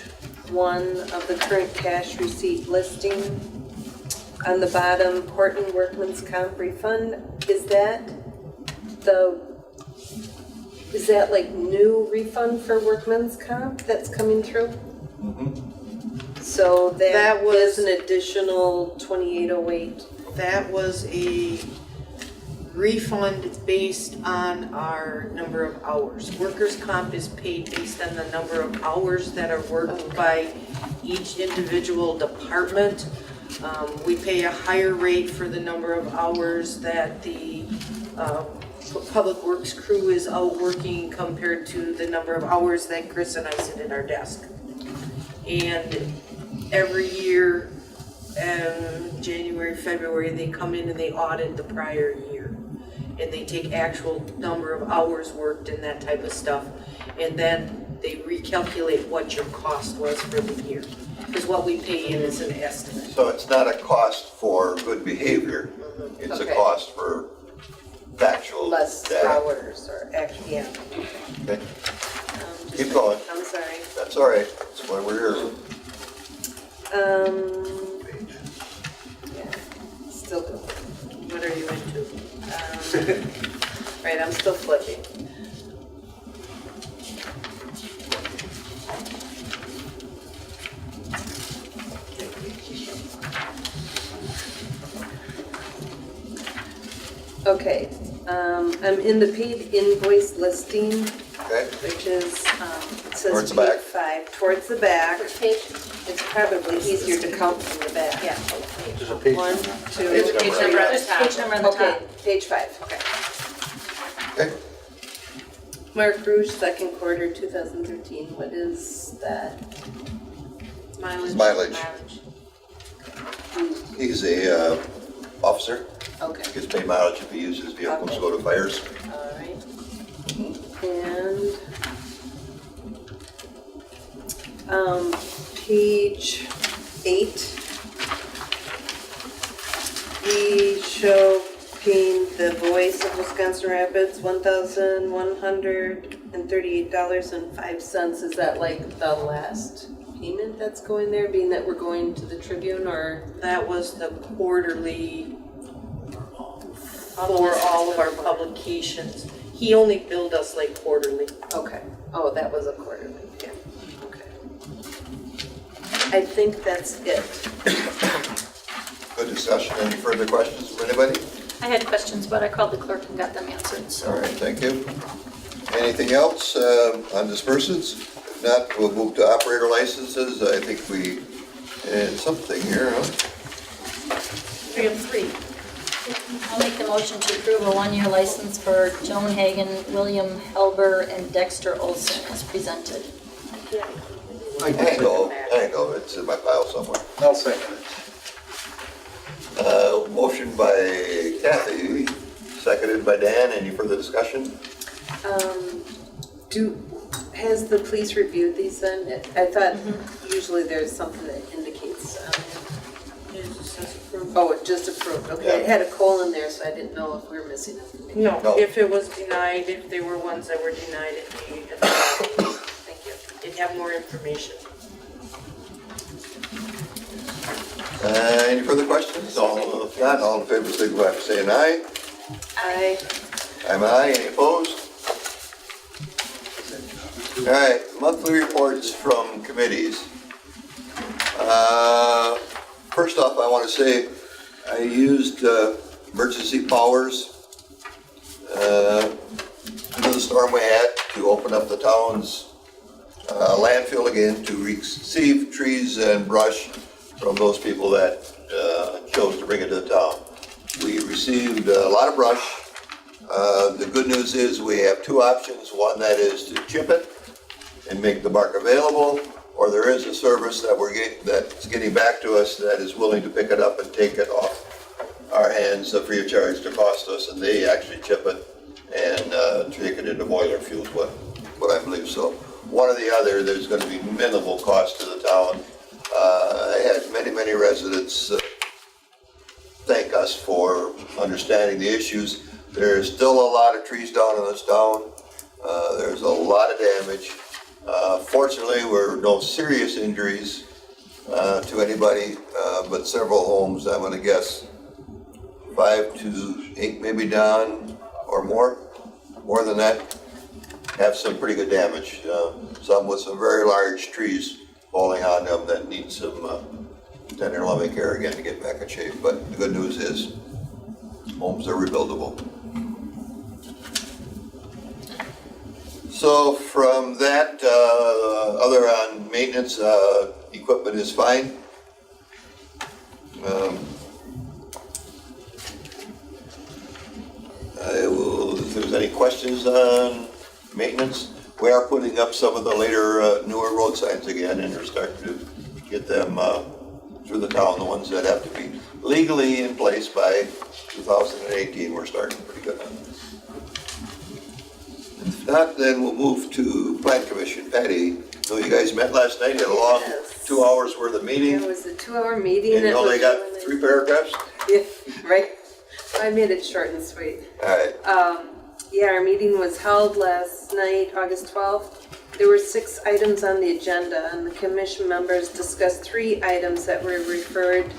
1 of the current cash receipt listing, on the bottom, Horton Workman's Comp refund, is that like new refund for Workman's Comp that's coming through? So that was an additional 2808. That was a refund based on our number of hours. Workers' comp is paid based on the number of hours that are worked by each individual department. We pay a higher rate for the number of hours that the public works crew is out working compared to the number of hours that Chris and I sit at our desk. And every year, January, February, they come in and they audit the prior year. And they take actual number of hours worked and that type of stuff. And then they recalculate what your cost was for the year. Because what we pay in is an estimate. So it's not a cost for good behavior. It's a Okay. cost for factual Less data. hours or actually, yeah. Okay. Keep going. I'm sorry. That's all right. That's why we're here. Yeah, still going. What are you into? Right, I'm still flipping. Okay, I'm in the paid invoice listing, Okay. which is, it says Towards the page back. 5, towards the back. Which page? It's probably easier to count from the back. Yeah. There's a page. 1, 2, There's a page number at the There's top. page number on the Okay, top. page 5. Okay. Okay. Mark Rouge, second quarter 2013, what is that? Mileage. He's a officer. Okay. Gets paid mileage if he uses vehicles to go to fires. All right. And page 8. We show paying the Voice of Wisconsin Rapids $1,138.05. Is that like the last payment that's going there, being that we're going to the Tribune, or? That was the quarterly for all of our publications. He only billed us like quarterly. Okay. Oh, that was a quarterly, yeah. Okay. I think that's it. Good discussion. Any further questions from anybody? I had questions, but I called the clerk and got them answered, so. All right, thank you. Anything else on disbursements? If not, we'll move to operator licenses. I think we had something here, huh? We have 3. I'll make the motion to approve a 1-year license for Joan Hagan, William Helber, and Dexter Olson as presented. I know, it's in my file somewhere. I'll second it. Motion by Kathy, seconded by Dan. Any further discussion? Has the police reviewed these then? I thought usually there's something that indicates, oh, it just approved, okay. It had a colon there, so I didn't know if we were missing anything. No, if it was denied, if there were ones that were denied, thank you. It'd have more information. Any further questions? If not, all in favor, signify by saying aye. Aye. I'm aye. Any opposed? All right, monthly reports from committees. First off, I want to say I used emergency powers under the storm we had to open up the town's landfill again to receive trees and brush from those people that chose to bring it to the town. We received a lot of brush. The good news is we have 2 options. One, that is to chip it and make the bark available, or there is a service that that's getting back to us that is willing to pick it up and take it off our hands free of charge to cost us, and they actually chip it and take it into boiler fuels, what I believe. So one or the other, there's going to be minimal cost to the town. I had many residents thank us for understanding the issues. There's still a lot of trees down in this town. There's a lot of damage. Fortunately, there were no serious injuries to anybody, but several homes, I'm going to guess 5 to 8 maybe down or more than that, have some pretty good damage. Some with some very large trees falling on them that need some tender loving care again to get back in shape. But the good news is homes are rebuildable. So from that, other on maintenance, equipment is fine. If there's any questions on maintenance, we are putting up some of the later newer road signs again, and we're starting to get them through the town, the ones that have to be legally in place by 2018. We're starting pretty good on this. If not, then we'll move to Plan Commission. Patty, so you guys met last night, you had a long 2 hours worth of meeting. It was a 2-hour meeting. And you only got 3 paragraphs? Yeah, right. I made it short and sweet. All right. Yeah, our meeting was held last night, August 12th. There were 6 items on the agenda, and the commission members discussed 3 items that were referred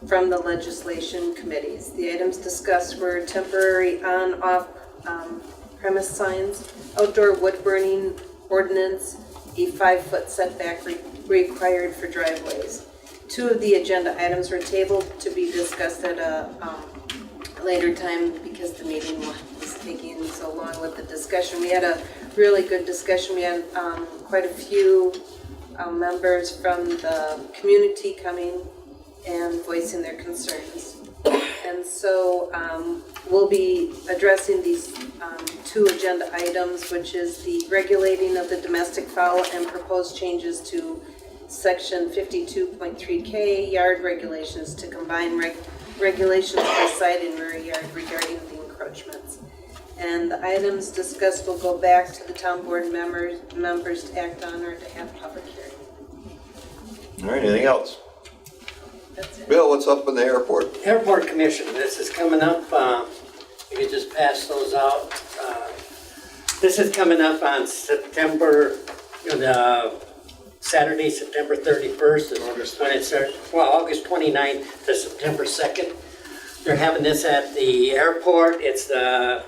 from the legislation committees. The items discussed were temporary on-off premise signs, outdoor wood burning ordinance, a 5-foot setback required for driveways. 2 of the agenda items were tabled to be discussed at a later time because the meeting was taking so long with the discussion. We had a really good discussion. We had quite a few members from the community coming and voicing their concerns. And so we'll be addressing these 2 agenda items, which is the regulating of the domestic fowl and proposed changes to section 52.3K yard regulations to combine regulations for side and rear yard regarding the encroachments. And the items discussed will go back to the town board members to act on or to have public hearing. All right, anything else? That's it. Bill, what's up in the airport? Airport Commission, this is coming up, you can just pass those out. This is coming up on September, Saturday, September 31st is when it starts, well, August 29th to September 2nd. They're having this at the airport. It's the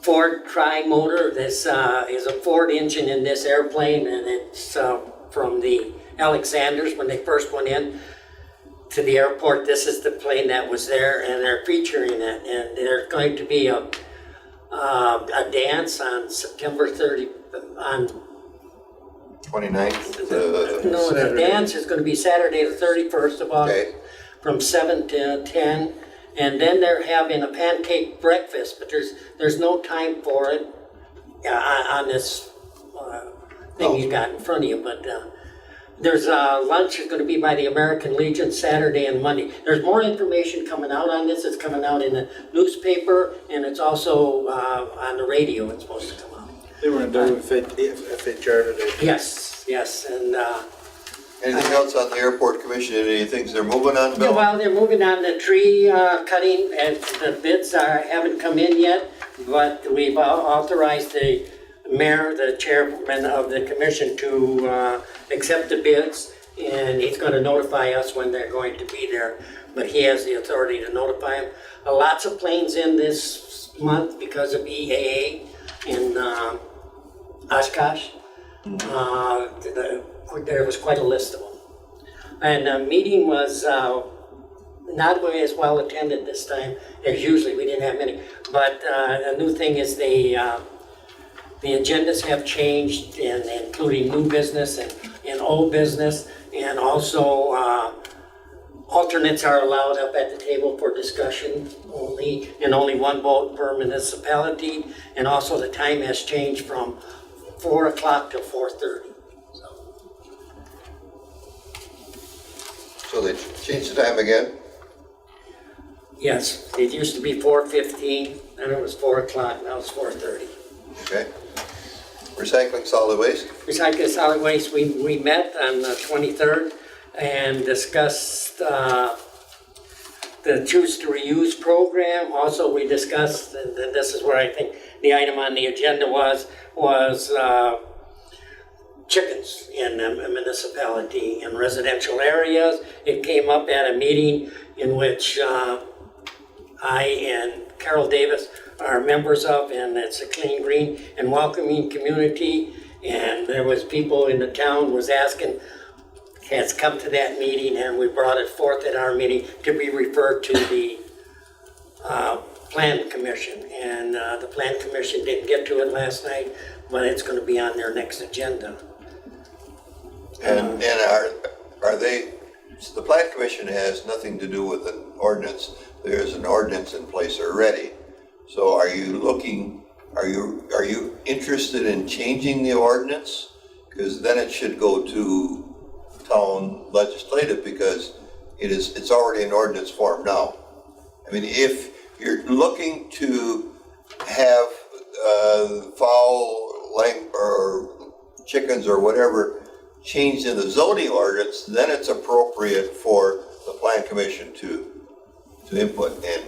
Ford Tri-Motor. This is a Ford engine in this airplane, and it's from the Alexanders when they first went in to the airport. This is the plane that was there, and they're featuring it. And there's going to be a dance on September 30 on 29th? No, the dance is going to be Saturday the 31st of August from 7 to 10. And then they're having a pancake breakfast, but there's no time for it on this thing you got in front of you. But there's lunch is going to be by the American Legion Saturday and Monday. There's more information coming out on this. It's coming out in the newspaper, and it's also on the radio. It's supposed to come out. They were in FHR today. Yes, and Anything else on the airport commission? Any things they're moving on, yeah, Bill? well, they're moving on the tree cutting, and the bids haven't come in yet, but we've authorized the mayor, the chairman of the commission, to accept the bids, and he's going to notify us when they're going to be there. But he has the authority to notify them. Lots of planes in this month because of EAA in Oshkosh. There was quite a list of them. And the meeting was not as well attended this time as usually. We didn't have many. But the new thing is the agendas have changed, including new business and old business. And also alternates are allowed up at the table for discussion only, and only one vote per municipality. And also the time has changed from 4 o'clock to 4:30. So they changed the time again? Yes, it used to be 4:15, then it was 4 o'clock, now it's 4:30. Okay. Recycling solid waste? Recycling solid waste, we met on the 23rd and discussed the Choose to Reuse program. Also, we discussed, and this is where I think the item on the agenda was chickens in the municipality in residential areas. It came up at a meeting in which I and Carol Davis are members of, and it's a clean, green, and welcoming community. And there was people in the town was asking, has come to that meeting, and we brought it forth at our meeting to be referred to the Plan Commission. And the Plan Commission didn't get to it last night, but it's going to be on their next agenda. And are they, so the Plan Commission has nothing to do with an ordinance. There's an ordinance in place already. So are you interested in changing the ordinance? Because then it should go to town legislative, because it's already in ordinance form now. I mean, if you're looking to have fowl or chickens or whatever changed in the zoning ordinance, then it's appropriate for the Plan Commission to input and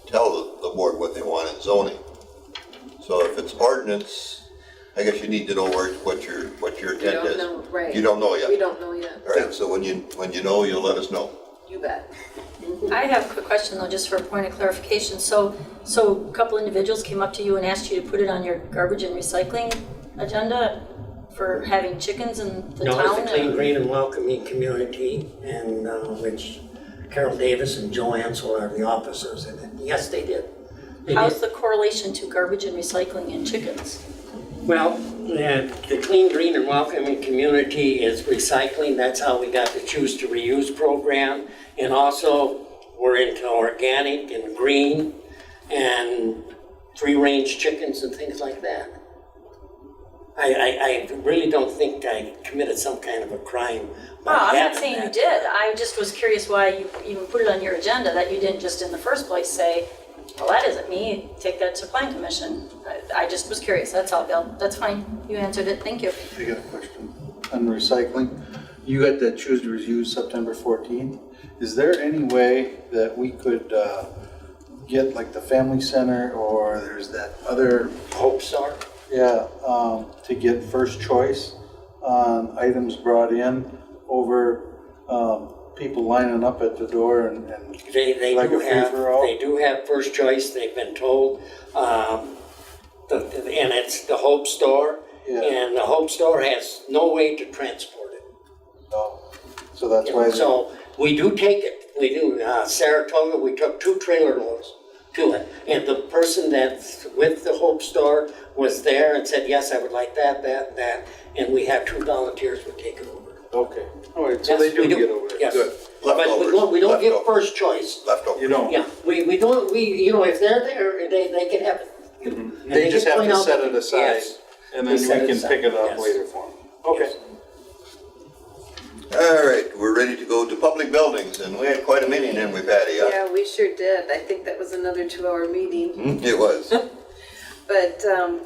tell the board what they want in zoning. So if it's ordinance, I guess you need to know what your intent is. We don't know, right. You don't know yet? We don't know yet. All right, so when you know, you'll let us know. You bet. I have a quick question though, just for a point of clarification. So a couple individuals came up to you and asked you to put it on your garbage and recycling agenda for having chickens in the town? No, it's a clean, green, and welcoming community, and which Carol Davis and Joe Ansel are the officers in it. Yes, they did. How's the correlation to garbage and recycling and chickens? Well, the clean, green, and welcoming community is recycling. That's how we got the Choose to Reuse program. And also, we're into organic and green and free-range chickens and things like that. I really don't think I committed some kind of a crime by Well, I'm not having saying you that. did, I just was curious why you even put it on your agenda, that you didn't just in the first place say, well, that isn't me, take that to plan commission. I just was curious, that's all, Bill. That's fine, you answered it, thank you. I got a question on recycling. You got that Tuesday's use September 14th. Is there any way that we could get like the family center or there's that other Hope Star? Yeah, to get first choice on items brought in over people lining up at the door and They like do a have, free-for-all? they do have first choice, they've been told. And it's the Hope Store. Yeah. And the Hope Store has no way to transport it. So that's why. So we do take it, we do. Saratoga, we took 2 trailer loads to it. And the person that's with the Hope Store was there and said, yes, I would like that. And we have 2 volunteers would take it over. Okay, all right, so Yes, they do we get over it, Yes. good. But we don't give first choice. Leftovers. You don't? Yeah, we don't, you know, if they're there, they can have it. And They just can have point to out set that- it aside yes. and We then set we it can aside, pick it up yes. later for them. Okay. All right, we're ready to go to public buildings, and we had quite a meeting, didn't we, Patty? Huh? Yeah, we sure did. I think that was another 2-hour meeting. It was. But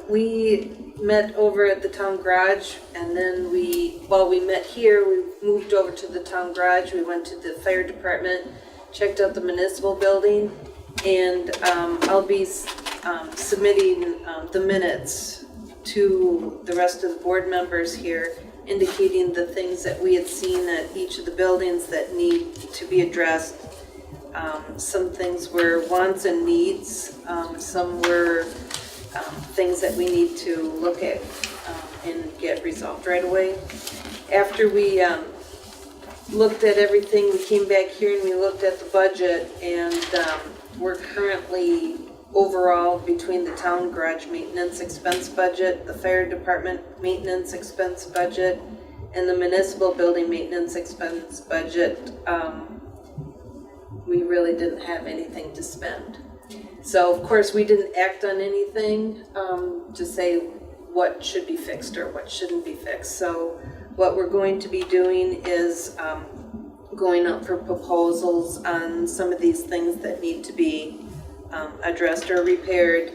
we met over at the town garage, and then while we met here, we moved over to the town garage. We went to the fire department, checked out the municipal building, and I'll be submitting the minutes to the rest of the board members here, indicating the things that we had seen at each of the buildings that need to be addressed. Some things were wants and needs, some were things that we need to look at and get resolved right away. After we looked at everything, we came back here and we looked at the budget, and we're currently overall between the town garage maintenance expense budget, the fire department maintenance expense budget, and the municipal building maintenance expense budget, we really didn't have anything to spend. So of course, we didn't act on anything to say what should be fixed or what shouldn't be fixed. So what we're going to be doing is going up for proposals on some of these things that need to be addressed or repaired,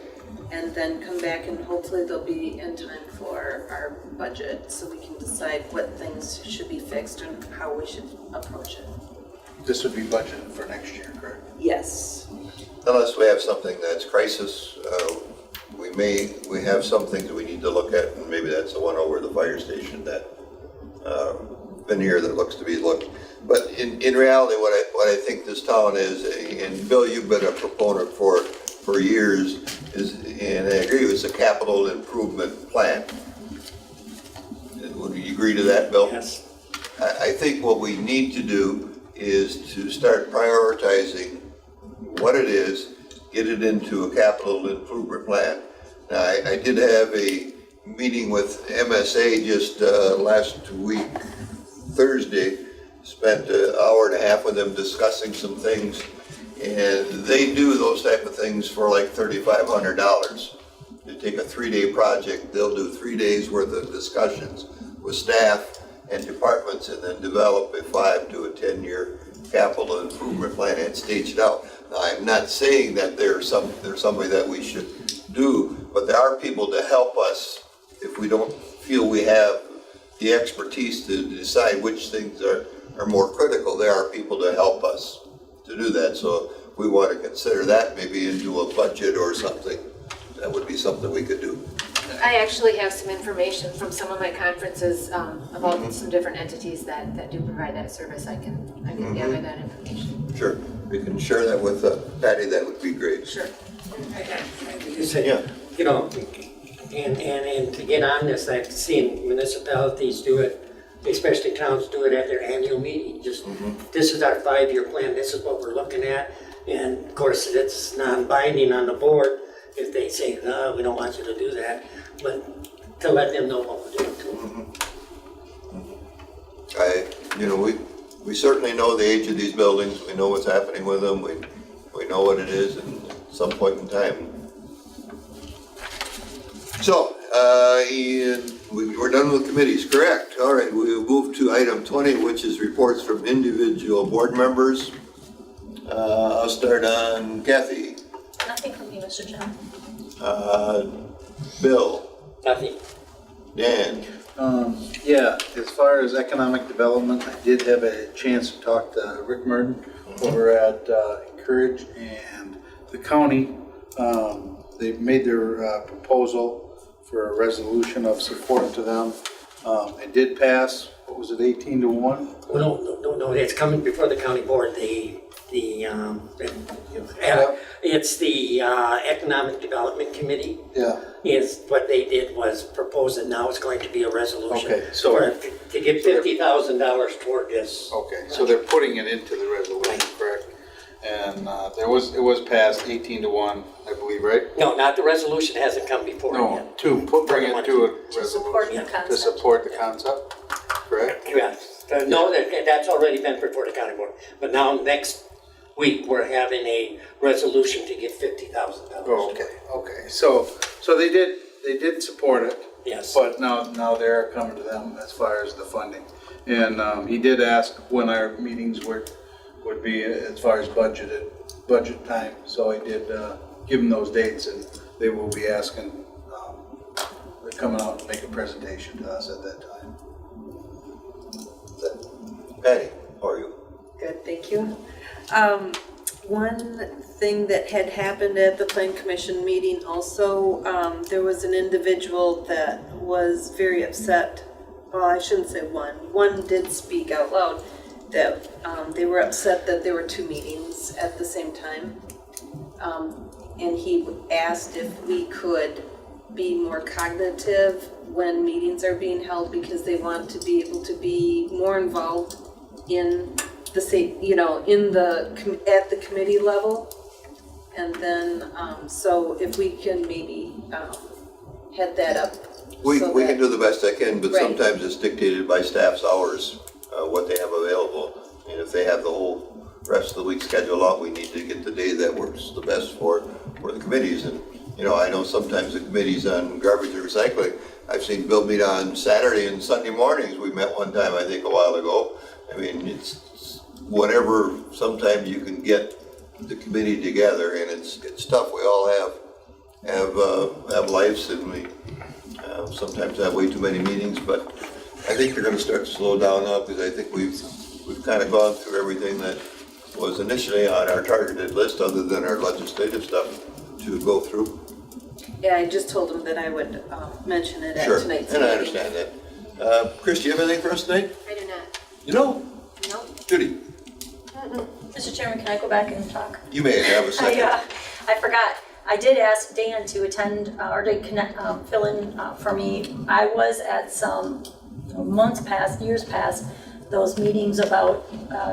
and then come back and hopefully they'll be in time for our budget so we can decide what things should be fixed and how we should approach it. This would be budgeted for next year, correct? Yes. Unless we have something that's crisis, we have some things that we need to look at, and maybe that's the one over the fire station that been here that looks to be looked. But in reality, what I think this town is, and Bill, you've been a proponent for years, is, and I agree, it's a capital improvement plan. Would you agree to that, Bill? Yes. I think what we need to do is to start prioritizing what it is, get it into a capital improvement plan. Now, I did have a meeting with MSA just last week, Thursday, spent an hour and a half with them discussing some things, and they do those type of things for like $3,500. They take a 3-day project, they'll do 3 days worth of discussions with staff and departments, and then develop a 5 to 10-year capital improvement plan and stage it out. Now, I'm not saying that there's somebody that we should do, but there are people to help us if we don't feel we have the expertise to decide which things are more critical. There are people to help us to do that. So if we want to consider that maybe into a budget or something, that would be something we could do. I actually have some information from some of my conferences about some different entities that do provide that service. I can gather that information. Sure, we can share that with Patty, that would be great. Sure. You said, you know, and to get on this, I've seen municipalities do it, especially towns do it at their annual meeting. Just, this is our 5-year plan, this is what we're looking at. And of course, it's non-binding on the board if they say, no, we don't want you to do that. But to let them know what we're doing too. We certainly know the age of these buildings, we know what's happening with them, we know what it is, and at some point in time. So, Ian, we're done with committees, correct? All right, we'll move to item 20, which is reports from individual board members. I'll start on Kathy. Nothing from me, Mr. Chairman. Bill. Nothing. Dan. Yeah, as far as economic development, I did have a chance to talk to Rick Merton over at Encourage, and the county, they made their proposal for a resolution of support to them. It did pass, what was it, 18 to 1? No, it's coming before the county board. It's the Economic Development Committee. Yeah. Is what they did was propose it. Now it's going to be a resolution. Okay, so to give $50,000 toward this. Okay, so they're putting it into the resolution, correct? And it was passed 18 to 1, I believe, right? No, not the resolution hasn't come before No, yet. bring it to a support the resolution, to concept. support the concept, correct? Yes. No, that's already been before the county board. But now next week, we're having a resolution to give $50,000. Oh, okay. So they did support it. Yes. But now they're coming to them as far as the funding. And he did ask when our meetings would be as far as budget time. So I did give them those dates, and they will be asking, they're coming out and make a presentation to us at that time. Patty, how are you? Good, thank you. One thing that had happened at the Plan Commission meeting also, there was an individual that was very upset. Well, I shouldn't say one. One did speak out loud that they were upset that there were two meetings at the same time. And he asked if we could be more cognitive when meetings are being held because they want to be able to be more involved in the at the committee level. And then, so if we can maybe head that up. We can do the best I can, but Right. sometimes it's dictated by staff's hours, what they have available. And if they have the whole rest of the week scheduled out, we need to get the day that works the best for the committees. And, I know sometimes the committees on garbage and recycling, I've seen Bill meet on Saturday and Sunday mornings. We met one time, I think, a while ago. I mean, it's whenever, sometimes you can get the committee together, and it's tough. We all have lives, and we sometimes have way too many meetings, but I think they're gonna start to slow down now, because I think we've kind of gone through everything that was initially on our targeted list, other than our legislative stuff to go through. Yeah, I just told him that I would mention it at Sure, tonight's and meeting. I understand that. Chris, do you have anything for us tonight? I do not. You don't? No. Judy, Mr. Chairman, can I go back and talk? you may have a second. I forgot. I did ask Dan to attend or to connect, fill in for me. I was at some months past, years past, those meetings about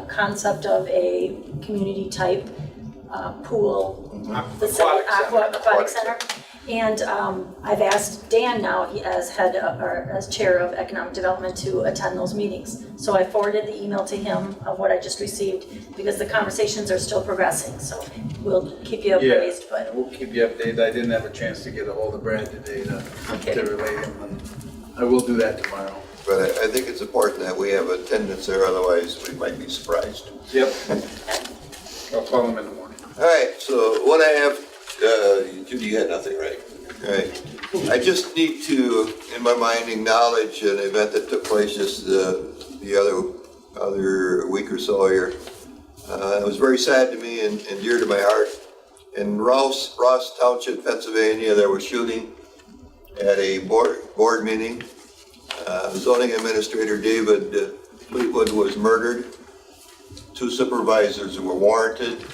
concept of a community type pool, aquatic center. And I've asked Dan now, as head or as chair of economic development, to attend those meetings. So I forwarded the email to him of what I just received, because the conversations are still progressing. So we'll keep you appraised. Yeah, we'll keep you updated. I didn't have a chance to get a hold of Brad today to relay him, and I will do that tomorrow. But I think it's important that we have attendance there, otherwise we might be surprised. Yep. I'll call him in the morning. All right, so what I have, Judy, you had nothing, right? All right. I just need to, in my mind, acknowledge an event that took place just the other week or so here. It was very sad to me and dear to my heart. In Ross Township, Pennsylvania, there was shooting at a board meeting. Zoning Administrator David Fleetwood was murdered. 2 supervisors were wounded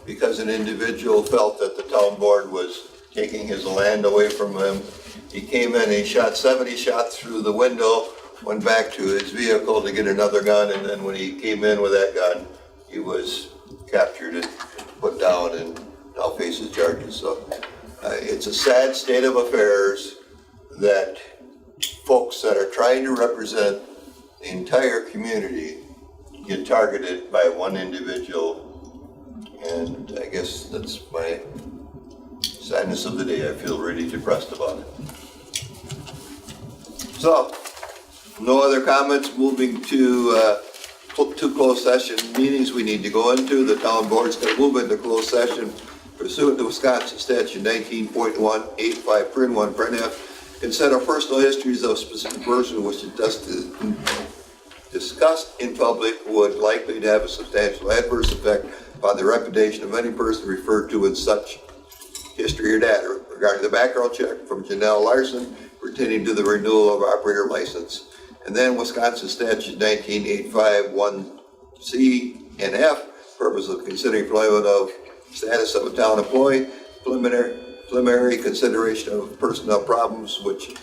because an individual felt that the town board was taking his land away from him. He came in, he shot 70 shots through the window, went back to his vehicle to get another gun, and then when he came in with that gun, he was captured and put down and now faces charges. So it's a sad state of affairs that folks that are trying to represent the entire community get targeted by one individual, and I guess that's my sadness of the day. I feel really depressed about it. So, no other comments, moving to two closed session meetings we need to go into. The town board's going to move into closed session pursuant to Wisconsin statute 19.185, print 1, print F. Consider personal histories of specific person which is discussed in public would likely to have a substantial adverse effect upon the reputation of any person referred to in such history or data. Regarding the background check from Janelle Larson pertaining to the renewal of operator license. And then Wisconsin statute 1985 1C and F, purpose of considering employment of status of a town employee, preliminary consideration of personnel problems which,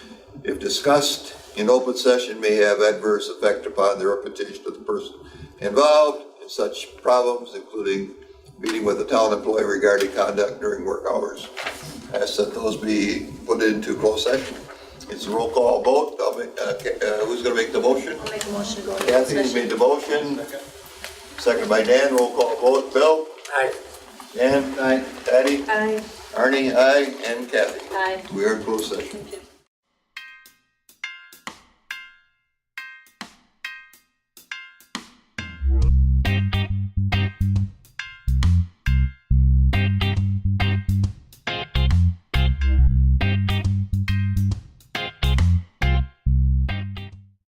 if discussed in open session, may have adverse effect upon the reputation of the person involved in such problems, including meeting with a town employee regarding conduct during work hours. I ask that those be put into closed session. It's a roll call vote. Who's going to make the motion? I'll make a motion to go into Kathy session. made the motion. Second by Dan. Roll call vote. Bill? Aye. Dan? Aye. Patty? Aye. Arnie? Aye. And Kathy? Aye. We are in closed session.